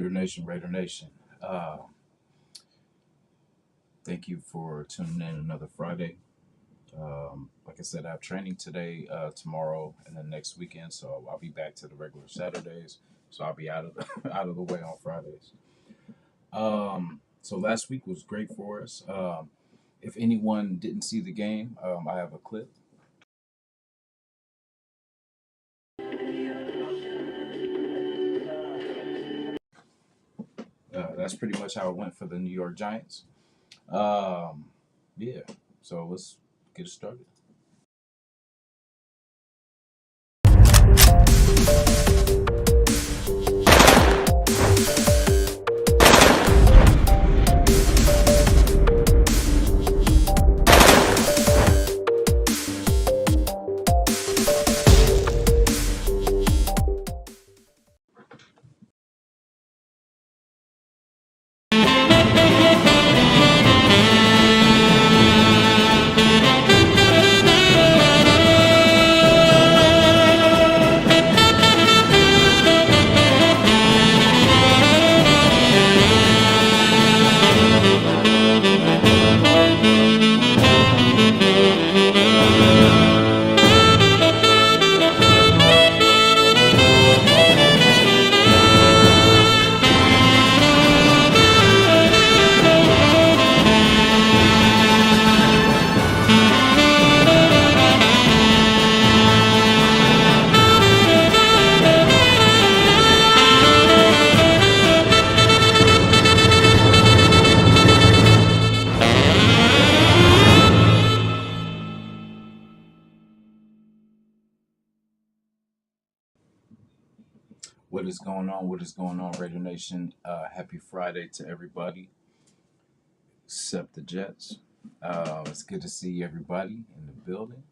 Raider Nation, Raider Nation. Thank you for tuning in another Friday. Like I said, I have training today, tomorrow, and then next weekend. So I'll be back to the regular Saturdays. So I'll be out of the, out of the way on Fridays. So last week was great for us. If anyone didn't see the game, I have a clip. That's pretty much how it went for the New York Giants. Um, yeah. So let's get it started. What is going on? What is going on, Raider Nation? Happy Friday to everybody, except the Jets. It's good to see everybody in the building.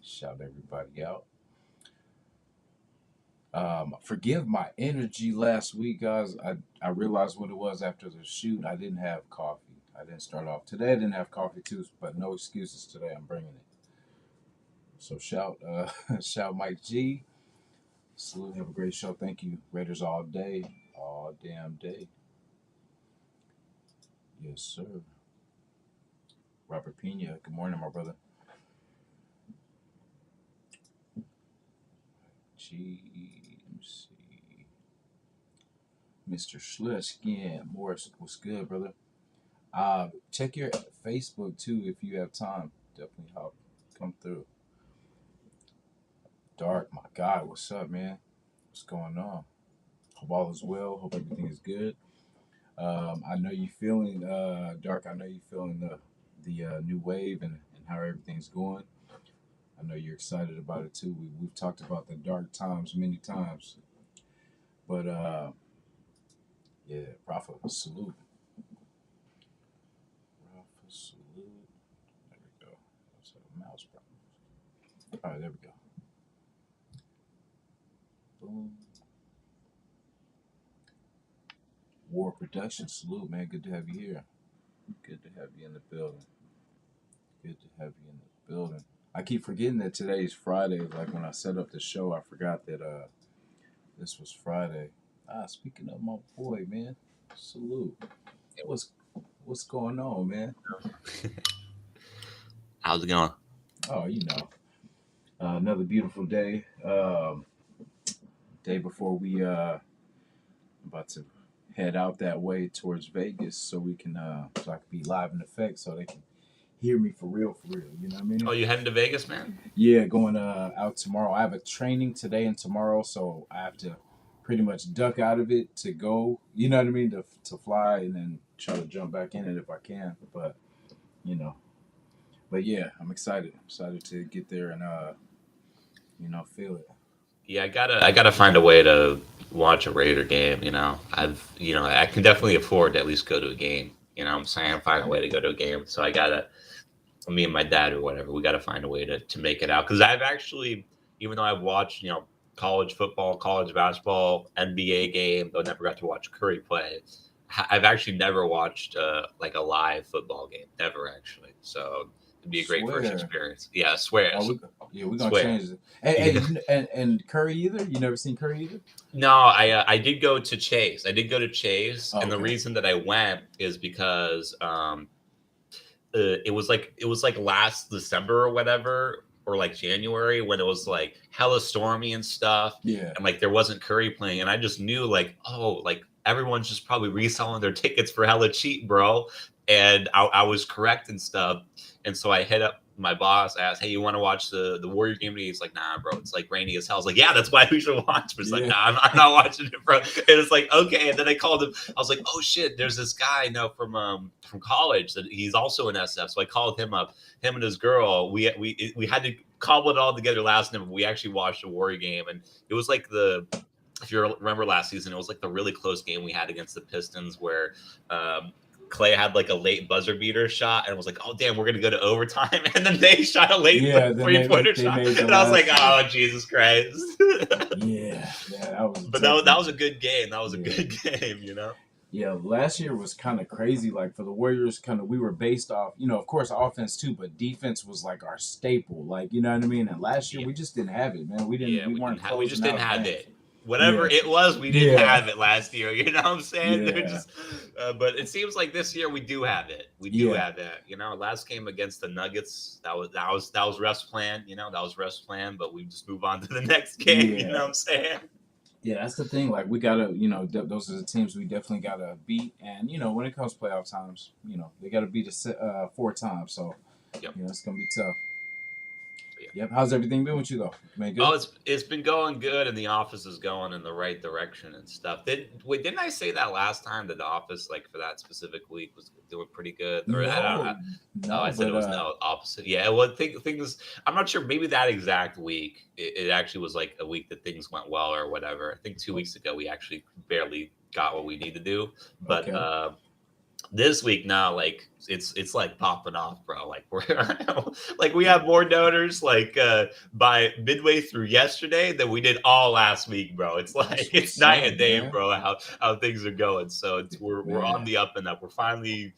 Shout everybody out. Forgive my energy last week, guys. I realized what it was after the shoot. I didn't have coffee. I didn't start off today. I didn't have coffee too, but no excuses today. I'm bringing it. So shout, shout Mike G. Salute. Have a great show. Thank you, Raiders all day, all damn day. Yes, sir. Robert Pena. Good morning, my brother. G. Let me see. Mr. Schlushkin Morris. What's good, brother? Check your Facebook too if you have time. Definitely come through. Dark, my God, what's up, man? What's going on? Hope all is well. Hope everything is good. I know you feeling Dark. I know you feeling the new wave and how everything's going. I know you're excited about it too. We've talked about the dark times many times, but yeah, Rafa, salute. Rafa, salute. There we go. That's a mouse problem. All right, there we go. Boom. War Production, salute, man. Good to have you here. Good to have you in the building. Good to have you in the building. I keep forgetting that today is Friday. Like when I set up the show, I forgot that this was Friday. Speaking of my boy, man, salute. What's going on, man? How's it going? Oh, another beautiful day. Day before we about to head out that way towards Vegas, so we can so I can be live in effect, so they can hear me for real. You know what I mean? Oh, you heading to Vegas, man? Yeah, going out tomorrow. I have a training today and tomorrow, so I have to pretty much duck out of it to go. You know what I mean? To fly and then try to jump back in it if I can. But you know, but yeah, I'm excited. I'm excited to get there and feel it. Yeah, I gotta find a way to watch a Raider game. I can definitely afford to at least go to a game. You know, what I'm saying find a way to go to a game. So I gotta, me and my dad or whatever, we gotta find a way to make it out. Because I've actually, even though I've watched, college football, college basketball, NBA game, though I never got to watch Curry play. I've actually never watched like a live football game, never actually. So It'd be a great first Swear. experience. Yeah, I swear. Oh, we're gonna Swear. change it. And Yeah. and Curry either. You never seen Curry either? No, I did go to Chase. I did go to Chase, Oh, and the okay. reason that I went is because it was like last December or whatever, or like January when it was like hella stormy and stuff, Yeah. and like there wasn't Curry playing, and I just knew like, oh, like everyone's just probably reselling their tickets for hella cheap, bro. And I was correct and stuff, and so I hit up my boss, asked, "Hey, you want to watch the Warrior game?" And he's like, "Nah, bro, it's like rainy as hell." I was like, "Yeah, that's why we should watch." But it's like, Yeah. "Nah, I'm not watching it, bro." And it's like, okay. And then I called him. I was like, "Oh shit, there's this guy I know from college that he's also in SF." So I called him up. Him and his girl. We had to cobble it all together last night. But we actually watched a Warrior game, and it was like the if you remember last season, it was like the really close game we had against the Pistons where Clay had like a late buzzer beater shot and was like, oh, damn, we're going to go to overtime. And then they shot a late Yeah. Then three pointer they shot. made the And I was like, last one. oh, Jesus Christ. Yeah. Yeah. That was a But tough that one. was a good game. That was a Yeah. good game, you know? Yeah, last year was kind of crazy. Like for the Warriors, kind of we were based off, of course, offense too, but defense was like our staple. Like you know what I mean. And last year Yeah. we just didn't have it, man. Yeah, We weren't we just closing didn't out have games. it. Whatever Yeah, it was, we didn't yeah, have it last year. You know what I'm saying? They're yeah, just, but it seems like this year we do have it. We do yeah, have it. You know, last game against the Nuggets, that was ref's plan. You know, that was ref's plan. But we just move on to the next game. You know yeah, what I'm saying? yeah. That's the thing. Like we gotta, those are the teams we definitely gotta beat. And when it comes to playoff times, they gotta beat us 4 times. So Yep. it's gonna be tough. Yeah. Yep. How's everything been with you though? Been Oh, good? it's been going good, and the office is going in the right direction and stuff. Didn't I say that last time that the office, like for that specific week, was doing pretty good? Or No, oh, I no, said it but was no opposite. Yeah, well, things. I'm not sure. Maybe that exact week, it actually was like a week that things went well or whatever. I think 2 weeks ago we actually barely got what we need to do, but okay. this week now, like it's like popping off, bro. Like we're like we have more donors like by midway through yesterday than we did all last week, bro. It's like That's it's what's night up, and day, man. bro. How things are going. So we're on Man. the up and up. We're finally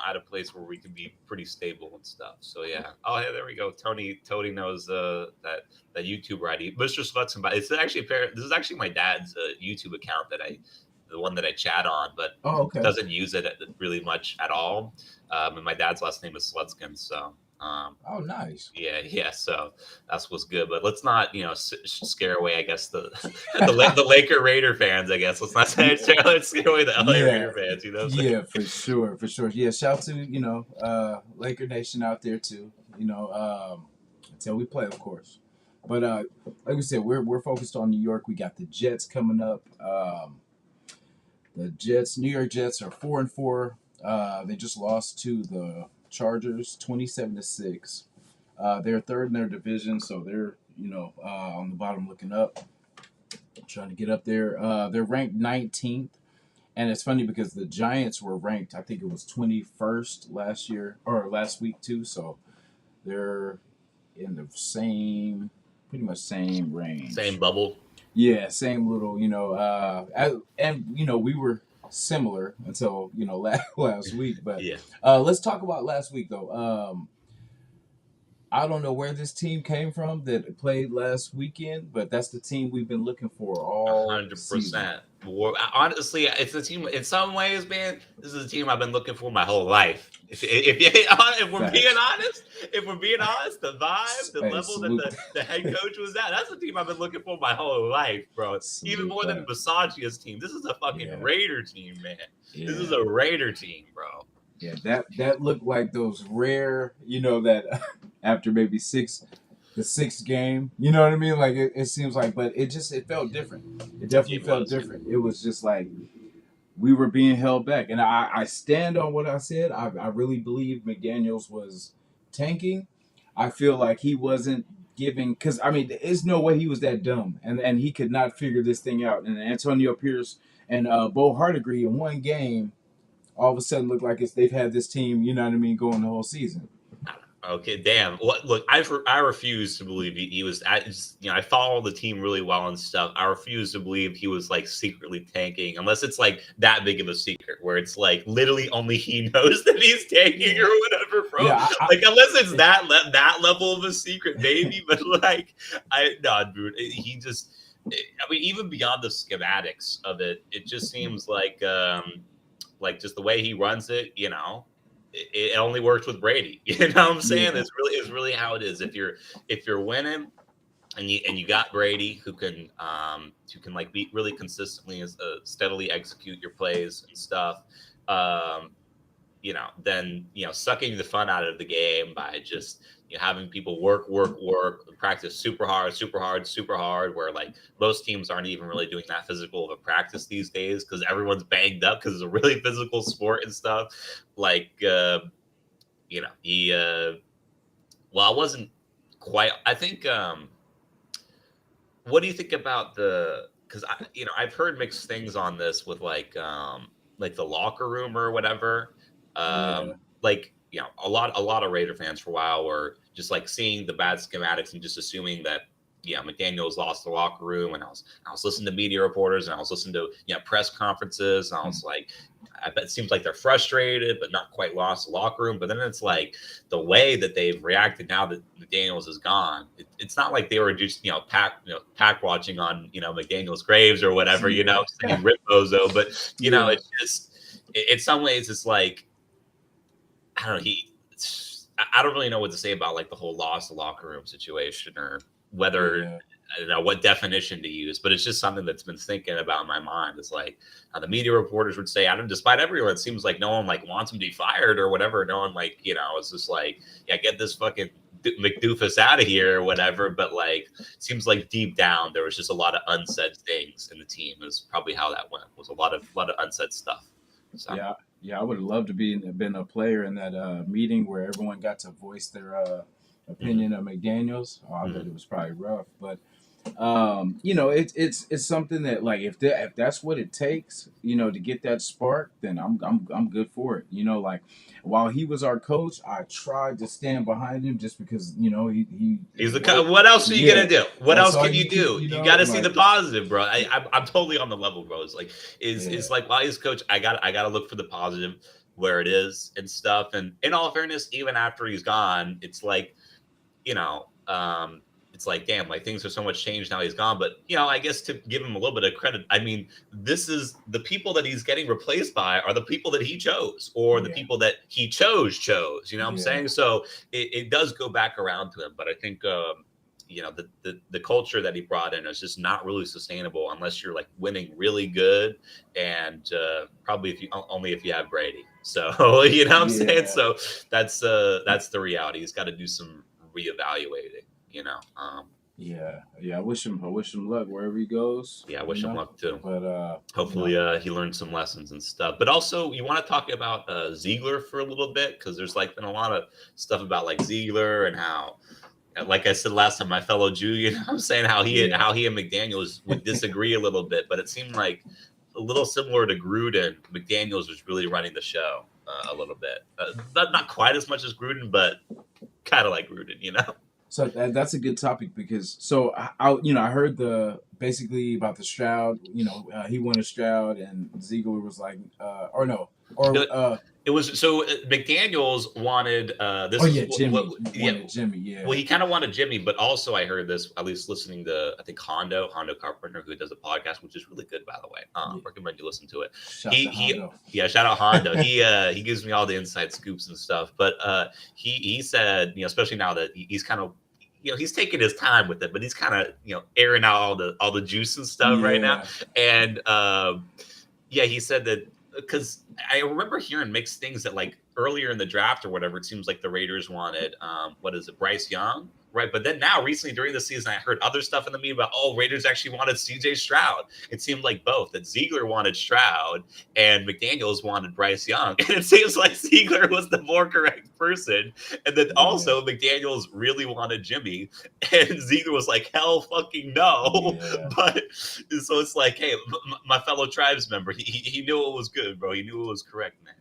at a place where we can be pretty stable and stuff. So yeah. Oh yeah, there we go. Tony knows that YouTuber ID, Mr. Sluts and it's actually this is actually my dad's YouTube account the one that I chat on, but Oh, okay. doesn't use it really much at all. And my dad's last name is Slutskin, so Oh, nice. yeah. So that's what's good. But let's not scare away. I guess the Laker Raider fans. I guess let's not say let's scare away the LA Yeah, Raider fans. You know what I'm saying? yeah, for sure, for sure. Yeah, shout to Laker Nation out there too. Until we play, of course. But like we said, we're focused on New York. We got the Jets coming up. The Jets, New York Jets, are 4-4. They just lost to the Chargers, 27-6. They're third in their division, so they're on the bottom looking up, trying to get up there. They're ranked 19th. And it's funny because the Giants were ranked, I think it was 21st last year or last week too. So they're in the pretty much same Same range. bubble. Yeah, same little, we were similar until last week. But Yeah. let's talk about last week though. I don't know where this team came from that played last weekend, but that's the team we've been looking for all season. 100%. Honestly, it's a team. In some ways, man, this is a team I've been looking for my whole life. If we're being Facts. honest, the vibe, the Hey, level that salute, the head coach was at, that's the team I've been looking for my whole life, bro. Even salute more than that. Versace's team. This is a fucking Yeah, Raider team, man. This is yeah. a Raider team, bro. Yeah, that looked like those rare, that after maybe the sixth game, you know what I mean? Like it seems like, but it felt different. It definitely It felt was. different. It was just like we were being held back, and I stand on what I said. I really believe McDaniel's was tanking. I feel like he wasn't giving because I mean, there's no way he was that dumb, and he could not figure this thing out. And Antonio Pierce and Bo Hardigree in one game all of a sudden look like they've had this team, you know what I mean, going the whole season. Okay, damn. What? Look, I refuse to believe he was. I follow the team really well and stuff. I refuse to believe he was like secretly tanking, unless it's like that big of a secret, where it's like literally only he knows that he's tanking Yeah, or whatever, bro. yeah. Like unless it's that level of a secret, maybe. But like, I no, dude. He just. I mean, even beyond the schematics of it, it just seems like just the way he runs it, it only works with Brady. You know what I'm saying? Yeah, It's really how it is. If you're winning and you got Brady who can like be really consistently steadily execute your plays and stuff, um, then sucking the fun out of the game by just having people work, practice super hard, super hard, super hard. Where like most teams aren't even really doing that physical of a practice these days because everyone's banged up because it's a really physical sport and stuff. Like he well, I wasn't quite. I think. What do you think about the? Because I've heard mixed things on this with like the locker room or whatever. yeah, Like a lot of Raider fans for a while were just like seeing the bad schematics and just assuming that McDaniel's lost the locker room. And I was listening to media reporters and I was listening to press conferences and I was like, I bet it seems like they're frustrated but not quite lost the locker room. But then it's like the way that they've reacted now that McDaniel's is gone. It's not like they were just pack watching on McDaniel's graves or whatever, yeah, singing Rip Bozo. But yeah, it's just in some ways it's like I don't know. I don't really know what to say about like the whole lost the locker room situation or whether yeah, I don't know what definition to use, but it's just something that's been thinking about in my mind. It's like the media reporters would say, I don't, despite everyone, it seems like no one like wants him to be fired or whatever. No one like, it's just like, yeah, get this fucking McDoofus out of here or whatever. But like, it seems like deep down, there was just a lot of unsaid things in the team is probably how that went was a lot of unsaid stuff. So. yeah, yeah. I would have loved to been a player in that meeting where everyone got to voice their Mhm, opinion of McDaniel's. Oh, I bet mhm. it was probably rough, but it's something that like if that's what it takes, to get that spark, then I'm good for it. Like while he was our coach, I tried to stand behind him just because he He's is the work. what else are you gonna Yeah, do? What that's else all can you you can. do? You got to see the Like positive, bro. I'm totally on the level, bro. It's like is yeah, like while he's coach, I got to look for the positive where it is and stuff. And in all fairness, even after he's gone, it's like you know, it's like, damn, like things are so much changed now he's gone. But, I guess to give him a little bit of credit, I mean, this is the people that he's getting replaced by are the people that he chose or the yeah, people that he chose. You know what I'm yeah, saying? So it does go back around to him. But I think, the culture that he brought in is just not really sustainable unless you're like winning really good and probably only if you have Brady. So you know what I'm saying. yeah. So that's the reality. He's got to do some reevaluating. Yeah, yeah. I wish him luck wherever he goes. Yeah, I wish him luck too. But Hopefully, he learned some lessons and stuff. But also, you want to talk about Ziegler for a little bit because there's like been a lot of stuff about like Ziegler and how, like I said last time, my fellow Jew, I'm saying how he yeah, and McDaniel's would disagree a little bit, but it seemed like a little similar to Gruden. McDaniel's was really running the show a little bit, not quite as much as Gruden, but kind of like Gruden. so that's a good topic because I heard the basically about the Stroud. He wanted Stroud and Ziegler was like, or no, or It was so McDaniel's wanted. oh This is yeah, what Jimmy yeah. wanted Jimmy. Well, Yeah, he kind of wanted Jimmy, but also I heard this at least listening to I think Hondo Carpenter who does a podcast which is really good by the way. yeah. Recommend you listen to it. Shout He to he Hondo. yeah, shout out Hondo. He gives me all the inside scoops and stuff. But he said especially now that he's kind of he's taking his time with it, but he's kind of airing out all the juice and stuff right now. Yeah, And yeah, he said that because I remember hearing mixed things that like earlier in the draft or whatever, it seems like the Raiders wanted what is it, Bryce Young, right? But then now recently during the season, I heard other stuff in the media about Raiders actually wanted C.J. Stroud. It seemed like both that Ziegler wanted Stroud and McDaniel's wanted Bryce Young, and it seems like Ziegler was the more correct person, and then yeah, also McDaniel's really wanted Jimmy, and Ziegler was like hell fucking no, yeah. but so it's like, hey, my fellow tribes member, he knew it was good, bro. He knew it was correct, man.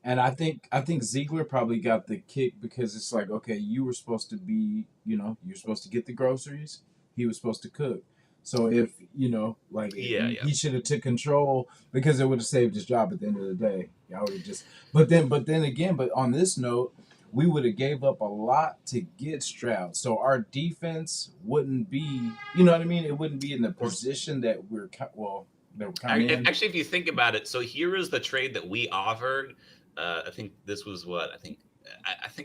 And I think Ziegler probably got the kick because it's like, okay, you were supposed to be, you're supposed to get the groceries. He was supposed to cook. So if like Yeah, yeah. he should have took control because it would have saved his job at the end of the day. I would have just, but then again, but on this note, we would have gave up a lot to get Stroud. So our defense wouldn't be, you know what I mean? It wouldn't be in the Or position that that we're kind of in. actually, if you think about it, so here is the trade that we offered. I think this was what I think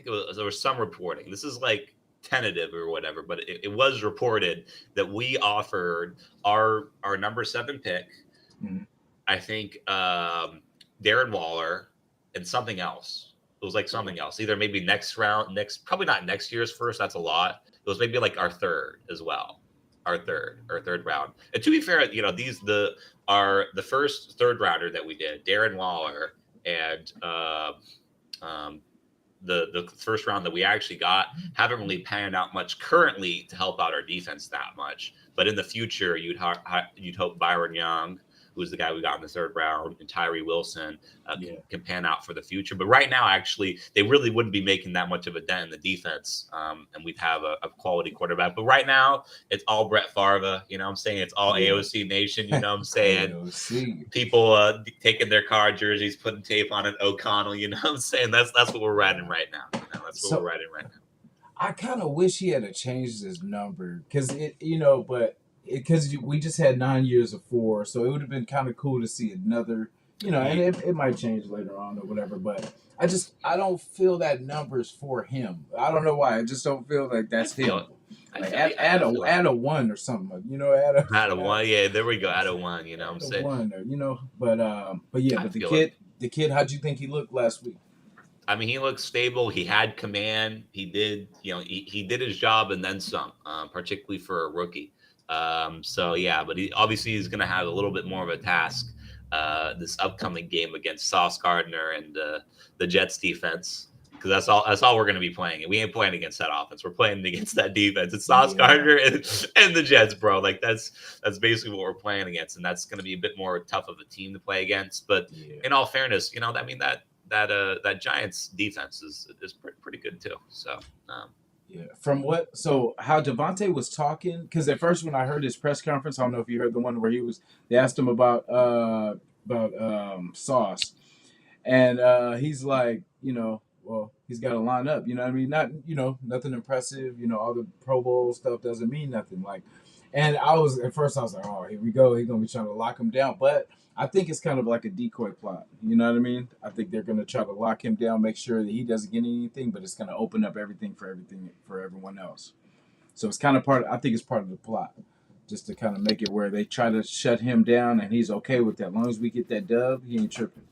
it was. There was some reporting. This is like tentative or whatever, but it was reported that we offered our number 7 pick. Mhm. I think Darren Waller and something else. It was like something else. Either maybe next round, next probably not next year's first. That's a lot. It was maybe like our third as well. Our third round. And to be fair, these the first third rounder that we did, Darren Waller, and the first round that we actually got haven't really panned out much currently to help out our defense that much. But in the future, you'd hope Byron Young, who's the guy we got in the third round, and Tyree Wilson Yeah. can pan out for the future. But right now, actually, they really wouldn't be making that much of a dent in the defense, and we'd have a quality quarterback. But right now, it's all Brett Favre. You know what I'm saying? It's all Yeah. AOC Nation. You know what I'm saying? AOC. People taking their car jerseys, putting tape on it. O'Connell, you know what I'm saying? That's what we're riding right now. That's what So we're riding right now. I kind of wish he had to change his number because but because we just had 9 years of 4, so it would have been kind of cool to see another, and Yeah, it might change later on or whatever. But I don't feel that number's for him. I don't know why. I just don't feel like I that's feel him. it. I Like feel yeah, I feel it. add a one or something. Like, add a Out of one, yeah, there we go. Out of one, you know what I'm add a saying? one or but yeah, I but the feel it. kid, how'd you think he looked last week? I mean, he looked stable. He had command. He did, he did his job and then some, particularly for a rookie. So yeah, but he's going to have a little bit more of a task this upcoming game against Sauce Gardner and the Jets defense. Because that's all we're going to be playing. We ain't playing against that offense. We're playing against that defense. It's Sauce Yeah, Gardner and the Jets, bro. Like that's basically what we're playing against, and that's going to be a bit more tough of a team to play against. But yeah. in all fairness, I mean that Giants defense is pretty good too. So Yeah. So how Devontae was talking, because at first when I heard his press conference, I don't know if you heard the one where they asked him about Sauce, and he's like, well, he's got to line up. You know what I mean? Not, nothing impressive. All the Pro Bowl stuff doesn't mean nothing. Like, and at first I was like, oh, here we go. He's gonna be trying to lock him down, but I think it's kind of like a decoy plot. You know what I mean? I think they're gonna try to lock him down, make sure that he doesn't get anything, but it's gonna open up everything for everyone else. So it's kind of I think it's part of the plot, just to kind of make it where they try to shut him down, and he's okay with that. As long as we get that dub, he ain't tripping.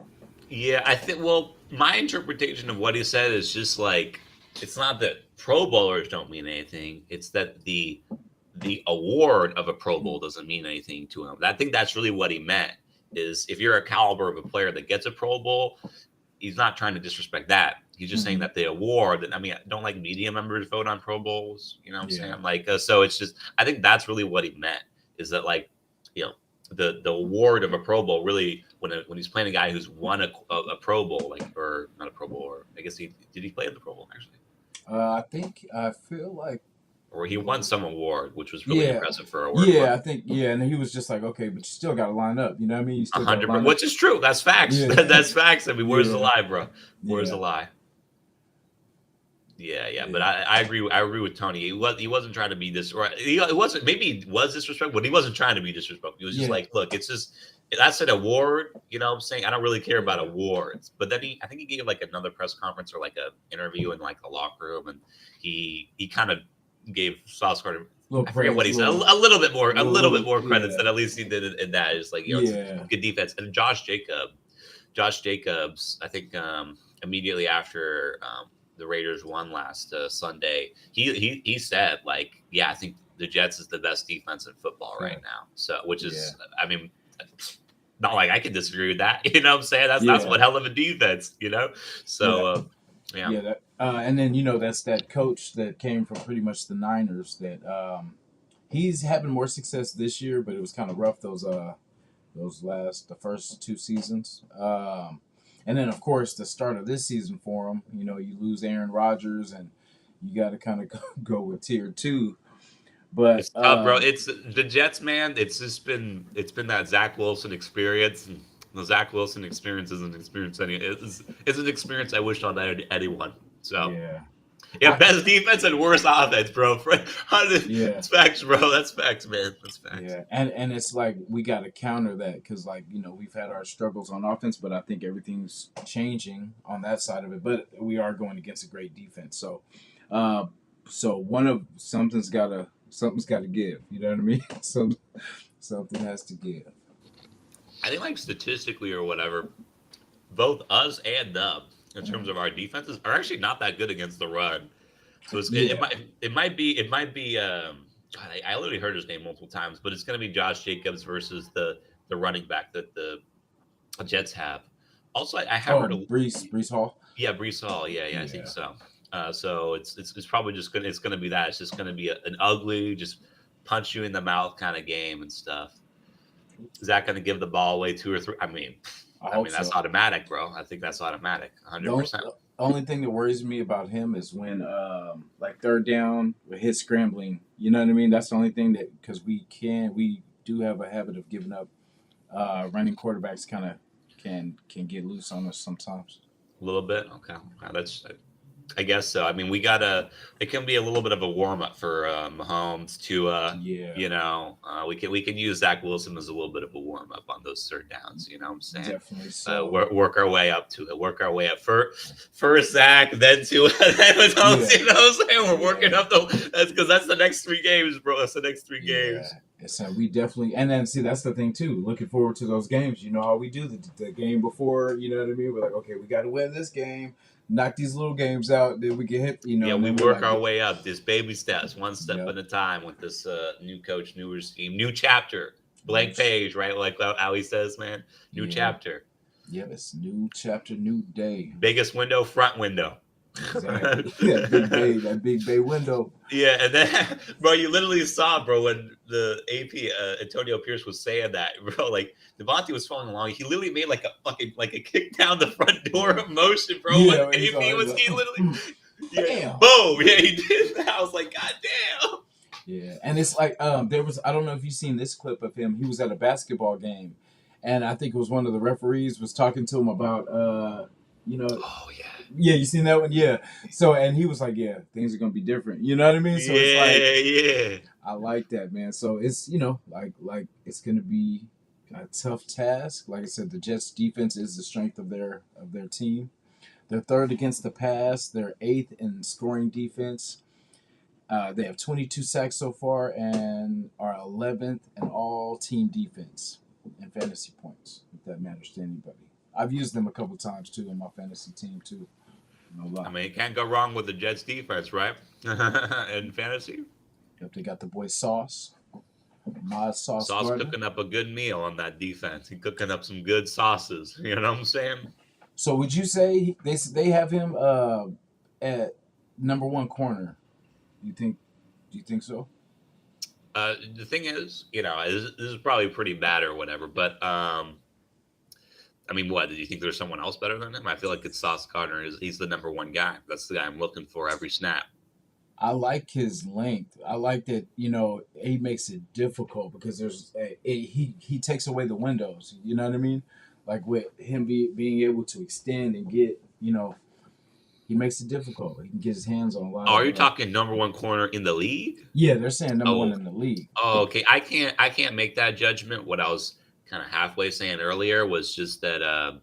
yeah, I think. Well, my interpretation of what he said is just like it's not that Pro Bowlers don't mean anything. It's that the award of a Pro Bowl doesn't mean anything to him. I think that's really what he meant. Is if you're a caliber of a player that gets a Pro Bowl, he's not trying to disrespect that. He's just saying Mm-hmm. that the award. I mean, don't like media members vote on Pro Bowls. You know what I'm Yeah. saying? Like, so it's just. I think that's really what he meant. Is that like, you know, the award of a Pro Bowl really when he's playing a guy who's won a Pro Bowl, like, or not a Pro Bowl, or I guess he play in the Pro Bowl actually, I feel like or he won some award, which was really yeah, impressive for a work. yeah, I think yeah, and he was just like, okay, but you still got to line up. You know what I mean? You still got to 100%, line up. which is true. That's facts. Yeah, That's facts. I mean, where's the yeah, lie, bro? Where's the yeah, lie? Yeah, yeah, but yeah, I agree. I agree with Tony. He wasn't trying to be this. Or it wasn't. Maybe he was disrespectful, but he wasn't trying to be disrespectful. He was just yeah, like, look, it's just that's an award. You know what I'm saying? I don't really care about yeah. awards. But then I think he gave like another press conference or like a interview in like the locker room, and he kind of gave Sauce Gardner. Little I forget what praise, he said. A little bit more, a little bit more credits yeah, than at least he did in that. Is like it's yeah, good defense. And Josh Jacobs, I think immediately after the Raiders won last Sunday, he said like, yeah, I think the Jets is the best defense in football yeah, right now. So, which yeah, is, I mean, not like I can disagree with that. You know what I'm saying? That's yeah, one hell of a defense. yeah, So yeah, yeah. And then that's that coach that came from pretty much the Niners. That he's having more success this year, but it was kind of rough the first 2 seasons. And then, of course, the start of this season for them, you lose Aaron Rodgers, and you got to kind of go with tier two. But It's tough, bro. It's the Jets, man. It's been that Zach Wilson experience. And the Zach Wilson experience isn't an experience it's an experience I wish on anyone. So yeah, yeah, best defense and worst offense, bro. yeah, That's facts, bro. That's facts, man. That's facts. yeah, and it's like we got to counter that because, like, we've had our struggles on offense, but I think everything's changing on that side of it. But we are going against a great defense, so uh, one of something's got to give. You know what I mean? So something has to give. I think like statistically or whatever, both us and them in terms Mhm. of our defenses are actually not that good against the run. So Yeah. it might be. God, I literally heard his name multiple times, but it's going to be Josh Jacobs versus the running back that the Jets have. Also, I have Oh, heard a Brees Hall. yeah, Brees Hall. Yeah, I think Yeah. so. So it's probably just gonna be that. It's just gonna be an ugly, just punch you in the mouth kind of game and stuff. Is that gonna give the ball away two or three? I I hope mean that's so. automatic, bro. I think that's automatic, The hundred only, percent. the only thing that worries me about him is when, like, third down with his scrambling. You know what I mean? That's the only thing that, because we do have a habit of giving up. Running quarterbacks kind of can get loose on us sometimes. A little bit. Okay, that's I guess so. I mean, we gotta. It can be a little bit of a warm up for Mahomes to, Yeah, we can use Zach Wilson as a little bit of a warm up on those third downs. You know what I'm saying? definitely so. Work our way up to it. Work our way up first Zach, then to then Mahomes. Yeah, You know what I'm saying? We're working yeah, up that's because that's the next 3 games, bro. That's the next three yeah. games. So we definitely, and then see, that's the thing too. Looking forward to those games. You know how we do the game before. You know what I mean? We're like, okay, we got to win this game, knock these little games out, then we get hit. Yeah, And we then we're work like, our way up. Just baby steps, one step yep, at a time with this new coach, new regime, new chapter, new, blank page, right? Like Ali says, man, new yeah, chapter, yeah. It's new chapter, new day. biggest window, front window. Exactly. That big bay window. Yeah, and then, bro, you literally saw, bro, when the AP Antonio Pierce was saying that, bro, like Devontae was following along. He literally made like a fucking like a kick down the front door Yeah, motion, bro. When yeah. He's AP always was like, he literally, yeah, bam. boom, yeah, he did that. I was like, God damn. Yeah, and it's like, there was, I don't know if you've seen this clip of him. He was at a basketball game, and I think it was one of the referees was talking to him about, you know, Oh yeah, yeah, you seen that one, yeah. So, and he was like, yeah, things are gonna be different. You know what I mean? So it's like, yeah, yeah. I like that, man. So it's, like it's gonna be a tough task. Like I said, the Jets defense is the strength of their team. They're third against the pass. They're eighth in scoring defense. They have 22 sacks so far and are 11th in all team defense and fantasy points, if that matters to anybody. I've used them a couple times too in my fantasy team too. No I lie. mean, you can't go wrong with the Jets defense, right? In fantasy, Yep, they got the boy Sauce, Mod Sauce Sauce Gardner. cooking up a good meal on that defense. He cooking up some good sauces. You know what I'm saying? So would you say they have him at number one corner? You think? Do you think so? The thing is, this is probably pretty bad or whatever, but I mean, what? Do you think there's someone else better than him? I feel like it's Sauce Gardner. He's the number one guy. That's the guy I'm looking for every snap. I like his length. I like that, he makes it difficult because he takes away the windows. You know what I mean? Like with him being able to extend and get, he makes it difficult. He can get his hands on a lot Oh, are of. you talking number one corner in the league? Yeah, they're saying number one Oh, in the league. oh, okay. I can't make that judgment. What I was kind of halfway saying earlier was just that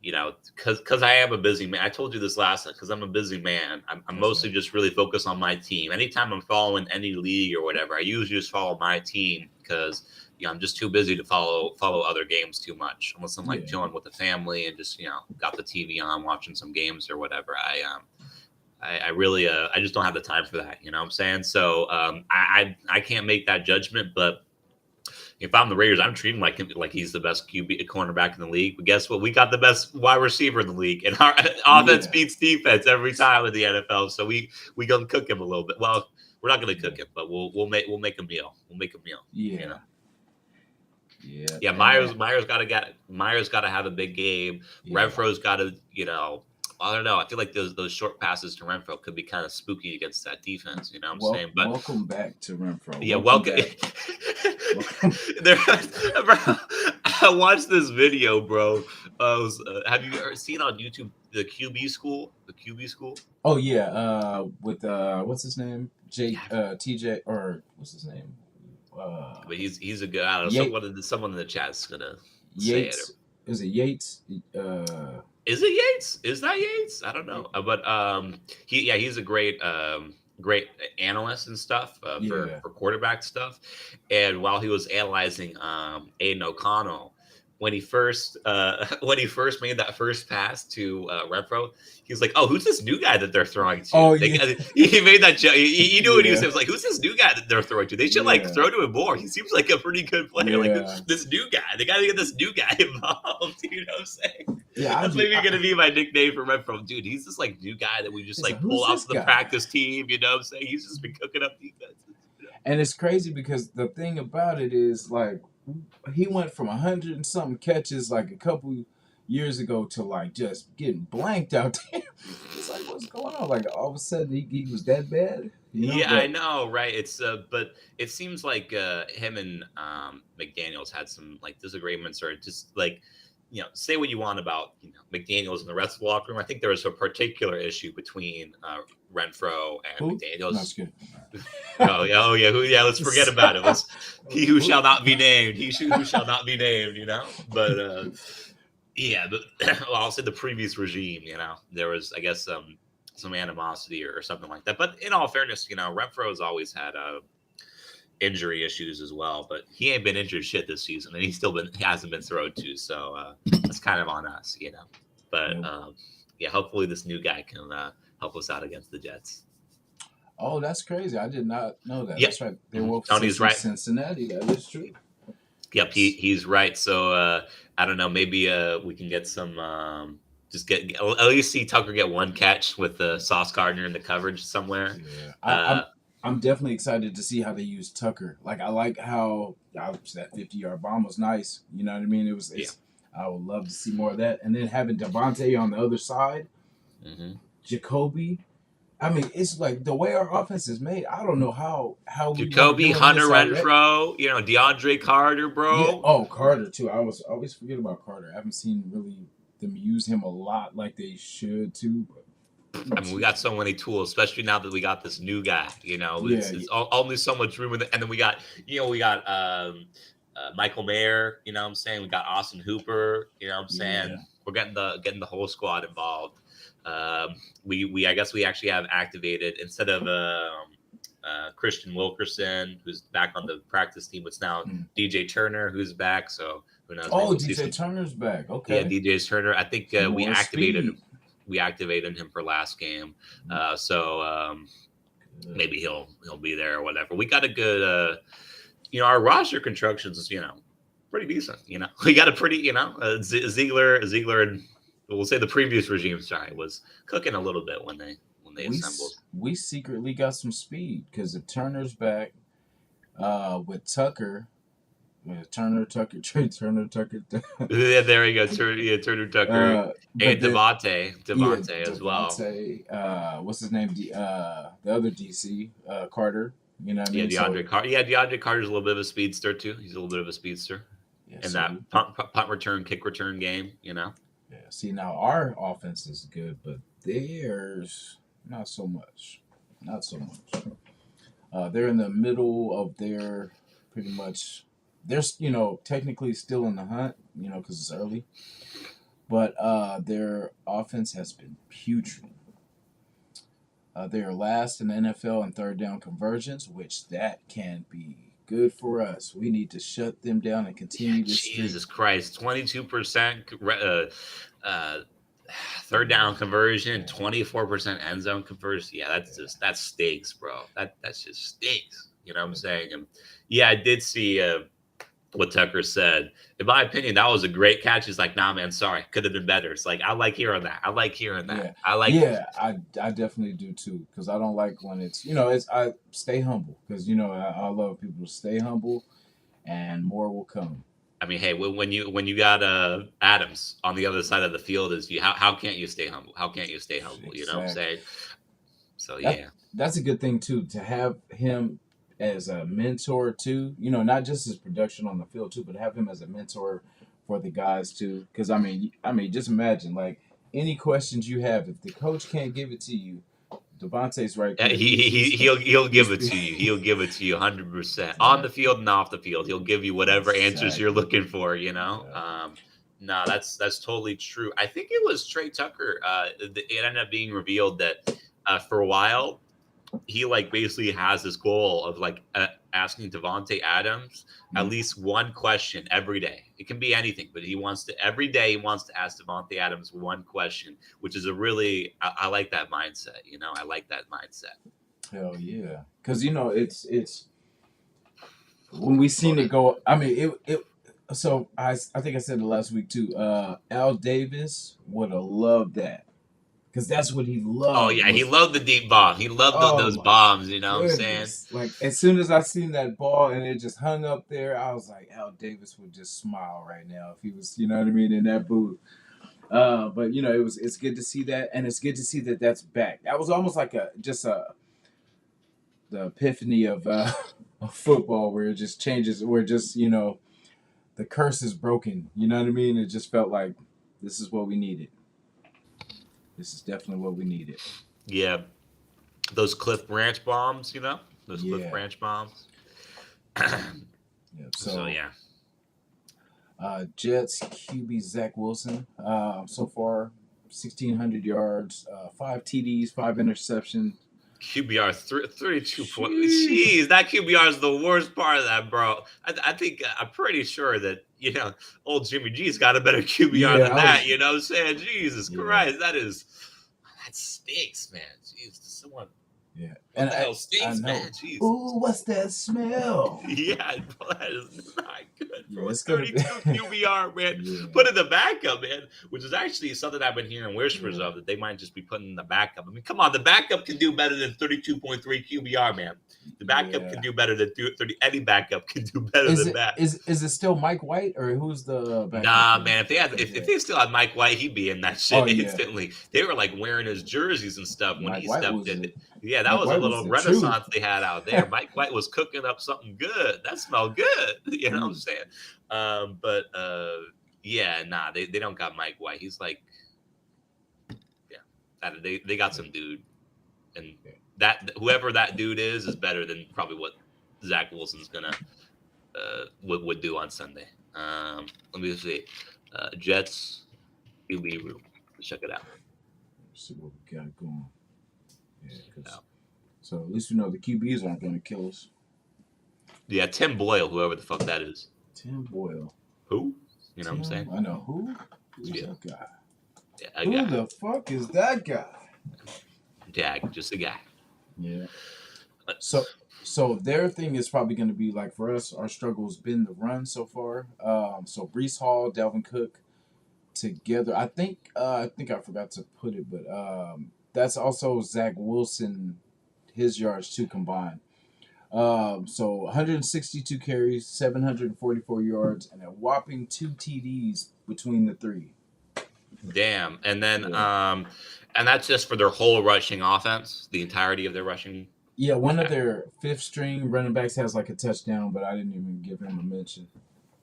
because I am a busy man. I told you this last time because I'm a busy man. I'm That's mostly right. just really focused on my team. Anytime I'm following any league or whatever, I usually just follow my team because I'm just too busy to follow other games too much. Unless I'm like Yeah, chilling with the family and just got the TV on watching some games or whatever. I really I just don't have the time for that. You know what I'm saying? So I can't make that judgment, but if I'm the Raiders, I'm treating like he's the best QB cornerback in the league. But guess what? We got the best wide receiver in the league, and our offense yeah, beats defense every time in the NFL. So we gonna cook him a little bit. Well, we're not gonna yeah, cook him, but we'll make a meal. We'll make a meal. You yeah. know. Yeah, Yeah, and that. Myers got to have a big game. Yeah. Renfro's got to, I don't know. I feel like those short passes to Renfro could be kind of spooky against that defense. You know what I'm saying? But Welcome back to Renfro. yeah, Welcome welcome. back. Welcome. there, bro, I watched this video, bro. Have you ever seen on YouTube the QB school? The QB school? Oh yeah. With what's his name? Yeah, TJ, or what's his name? but he's a good. I don't know. Yates. Someone in the chat's gonna say it. Yates. Is it Yates? Uh, Is it Yates? Is that Yates? I don't know. But he's a great analyst and stuff yeah. for quarterback stuff. And while he was analyzing Aiden O'Connell, when he first when he first made that first pass to Renfro, he was like, "Oh, who's this new guy that they're throwing to?" Oh yeah. He made that joke. He knew what he was Yeah. saying. He was like, "Who's this new guy that they're throwing to? They should like Yeah. throw to him more. He seems like a pretty good player. Like Yeah. this new guy. They got to get this new guy involved." You know what I'm saying? Yeah. That's maybe gonna be my nickname for Renfro. Dude, he's this like new guy that we just It's like, like pull who's out this to the guy? practice team. You know what I'm saying? He's just been cooking up defenses. And it's crazy because the thing about it is like he went from 100 and something catches like a couple years ago to like just getting blanked out there. It's like what's going on? Like all of a sudden he was that bad, you know? Yeah, I But know, right? It's but it seems like him and McDaniels had some like disagreements or just like say what you want about McDaniels and the rest of the locker room. I think there was a particular issue between Renfro and who? No, McDaniels. it's good. Oh yeah. Let's forget about it. Let's he who shall not be named. Who shall not be named. But yeah, but well, I'll say the previous regime. There was I guess some animosity or something like that. But in all fairness, Renfro has always had injury issues as well. But he ain't been injured shit this season, and he hasn't been thrown to. So that's kind of on us. But Yeah. yeah, hopefully this new guy can help us out against the Jets. Oh, that's crazy. I did not know that. Yep. That's right. They were Tony's right. Cincinnati. That is true. Yep, he's right. So I don't know. Maybe we can get some. Just get at least see Tucker get one catch with Sauce Gardner in the coverage somewhere. Yeah. Uh, I'm definitely excited to see how they use Tucker. Like I like how that 50-yard bomb was nice. You know what I mean? I would love to see more of that. And then having Devontae on the other side, Jacoby. I mean, it's like the way our offense is made. I don't know how Jacoby, Hunter Renfro, DeAndre Carter, bro. Yeah. Oh, Carter too. I always forget about Carter. I haven't seen really them use him a lot like they should too. But I mean, we got so many tools, especially now that we got this new guy. It's only so much room in and then we got Michael Mayer. You know what I'm saying? We got Austin Hooper. You know what I'm saying? Yeah. We're getting the whole squad involved. We I guess we actually have activated instead of Christian Wilkerson, who's back on the practice team. It's now DJ Turner, who's back. So who knows? Oh, DJ Turner's back. Okay. Yeah, DJ Turner. I think we activated him for last game. So maybe he'll be there or whatever. We got a good our roster constructions is pretty decent. We got a pretty Ziegler and we'll say the previous regime was cooking a little bit when they assembled. We secretly got some speed because if Turner's back with Tucker. Turner Tucker. Yeah, there you go. Turner Tucker and Devontae as well. What's his name? The other DC Carter. You know what I mean? DeAndre Carter's a little bit of a speedster too. He's a little bit of a speedster in that punt return, kick return game. Yeah. See, now our offense is good, but theirs not so much. Not so much. They're in the middle of their pretty much. They're technically still in the hunt, because it's early, but their offense has been putrid. They are last in the NFL in third down conversions, which that can be good for us. We need to shut them down and continue this streak. Jesus Christ, 22% third down conversion, 24% end zone conversion. Yeah, that stinks, bro. That's just stinks. You know what I'm saying? And yeah, I did see what Tucker said. In my opinion, that was a great catch. He's like, nah, man, sorry, could have been better. It's like I like hearing that. Yeah. I definitely do too, because I don't like when it's I stay humble because I love people to stay humble, and more will come. I mean, hey, when you got Adams on the other side of the field, is you how can't you stay humble? How can't you stay humble? You know what I'm Exactly. saying? So That yeah, that's a good thing too to have him as a mentor too. Not just his production on the field too, but have him as a mentor for the guys too. Because I mean, just imagine like any questions you have, if the coach can't give it to you, Devontae's right yeah, there. he'll give He's it to you. He'll give it to you 100% on the exactly field and off the field. He'll give you whatever answers you're exactly. looking for. Yeah. No, that's totally true. I think it was Trey Tucker. It ended up being revealed that for a while he like basically has this goal of like asking Devonte Adams at Mhm. least one question every day. It can be anything, but he wants to every day he wants to ask Devonte Adams one question, which is a really I like that mindset. I like that mindset. Hell yeah. Because it's when we Hold seen it on. go. I mean it. So I think I said it last week too. Al Davis would have loved that because that's what he Oh loved yeah, he was. loved the deep bomb. He loved Oh those my bombs. You know what I'm saying? goodness! Like as soon as I seen that ball and it just hung up there, I was like, Al Davis would just smile right now if he was, what I mean, in that booth. But it's good to see that, and it's good to see that that's back. That was almost like a just a the epiphany of of football, where it just changes, where just the curse is broken. You know what I mean? It just felt like this is what we needed. This is definitely what we needed. Yeah, those Cliff Branch bombs. Those Cliff Yeah, Branch bombs. yeah. So So yeah, Jets QB Zach Wilson. So far, 1,600 yards, 5 TDs, 5 interceptions. QBR 32 point. Sheesh. Jeez, that QBR is the worst part of that, bro. I think I'm pretty sure that old Jimmy G's got a better QBR Yeah, than I that. was. You know what I'm saying? Jesus Yeah, Christ, that stinks, man. Jeez, someone, yeah, what and the I hell I stinks, know. man? Jeez. Ooh, what's that smell? Yeah, bro, that is not good, Yeah, bro. it's gonna be. 32 QBR, man. Yeah, Put in the backup, man, which is actually something I've been hearing whispers yeah, of that they might just be putting in the backup. I mean, come on, the backup can do better than 32.3 QBR, man. The backup can yeah. do better than 30. Any backup can do better Is than it that. is it still Mike White or who's the backup Nah, for man. for If Jet? they still had Mike White, he'd be in that Oh shit yeah, instantly. They were like wearing his jerseys and stuff when Mike he White stepped was in. the Yeah, that Mike was a White was little the truth. renaissance they had out there. Mike White was cooking up something good. That smelled good. You know what I'm Mm, saying? But yeah, nah, they don't got Mike White. He's like, yeah, they got yeah, some dude, and yeah. that whoever that dude is better than probably what Zach Wilson's gonna would do on Sunday. Let me see, Jets QB room. Let's check it out. Let's see what we got going. Yeah, Check it because out. so at least we know the QBs aren't going to kill us. Yeah, Tim Boyle, whoever the fuck that is. Tim Boyle. Who? You know what I'm saying? Tim, I know who. Who's Yeah, that guy? yeah, a Who guy. the fuck is that guy? Jag, just a guy. Yeah. Uh, So so their thing is probably going to be like for us. Our struggle has been the run so far. So Brees Hall, Dalvin Cook together. I think I forgot to put it, but that's also Zach Wilson, his yards too combined. So 162 carries, 744 yards, and a whopping 2 TDs between the three. Damn. Yeah. And that's just for their whole rushing offense, the entirety of their rushing Yeah, one of attack. their fifth string running backs has like a touchdown, but I didn't even give him a mention.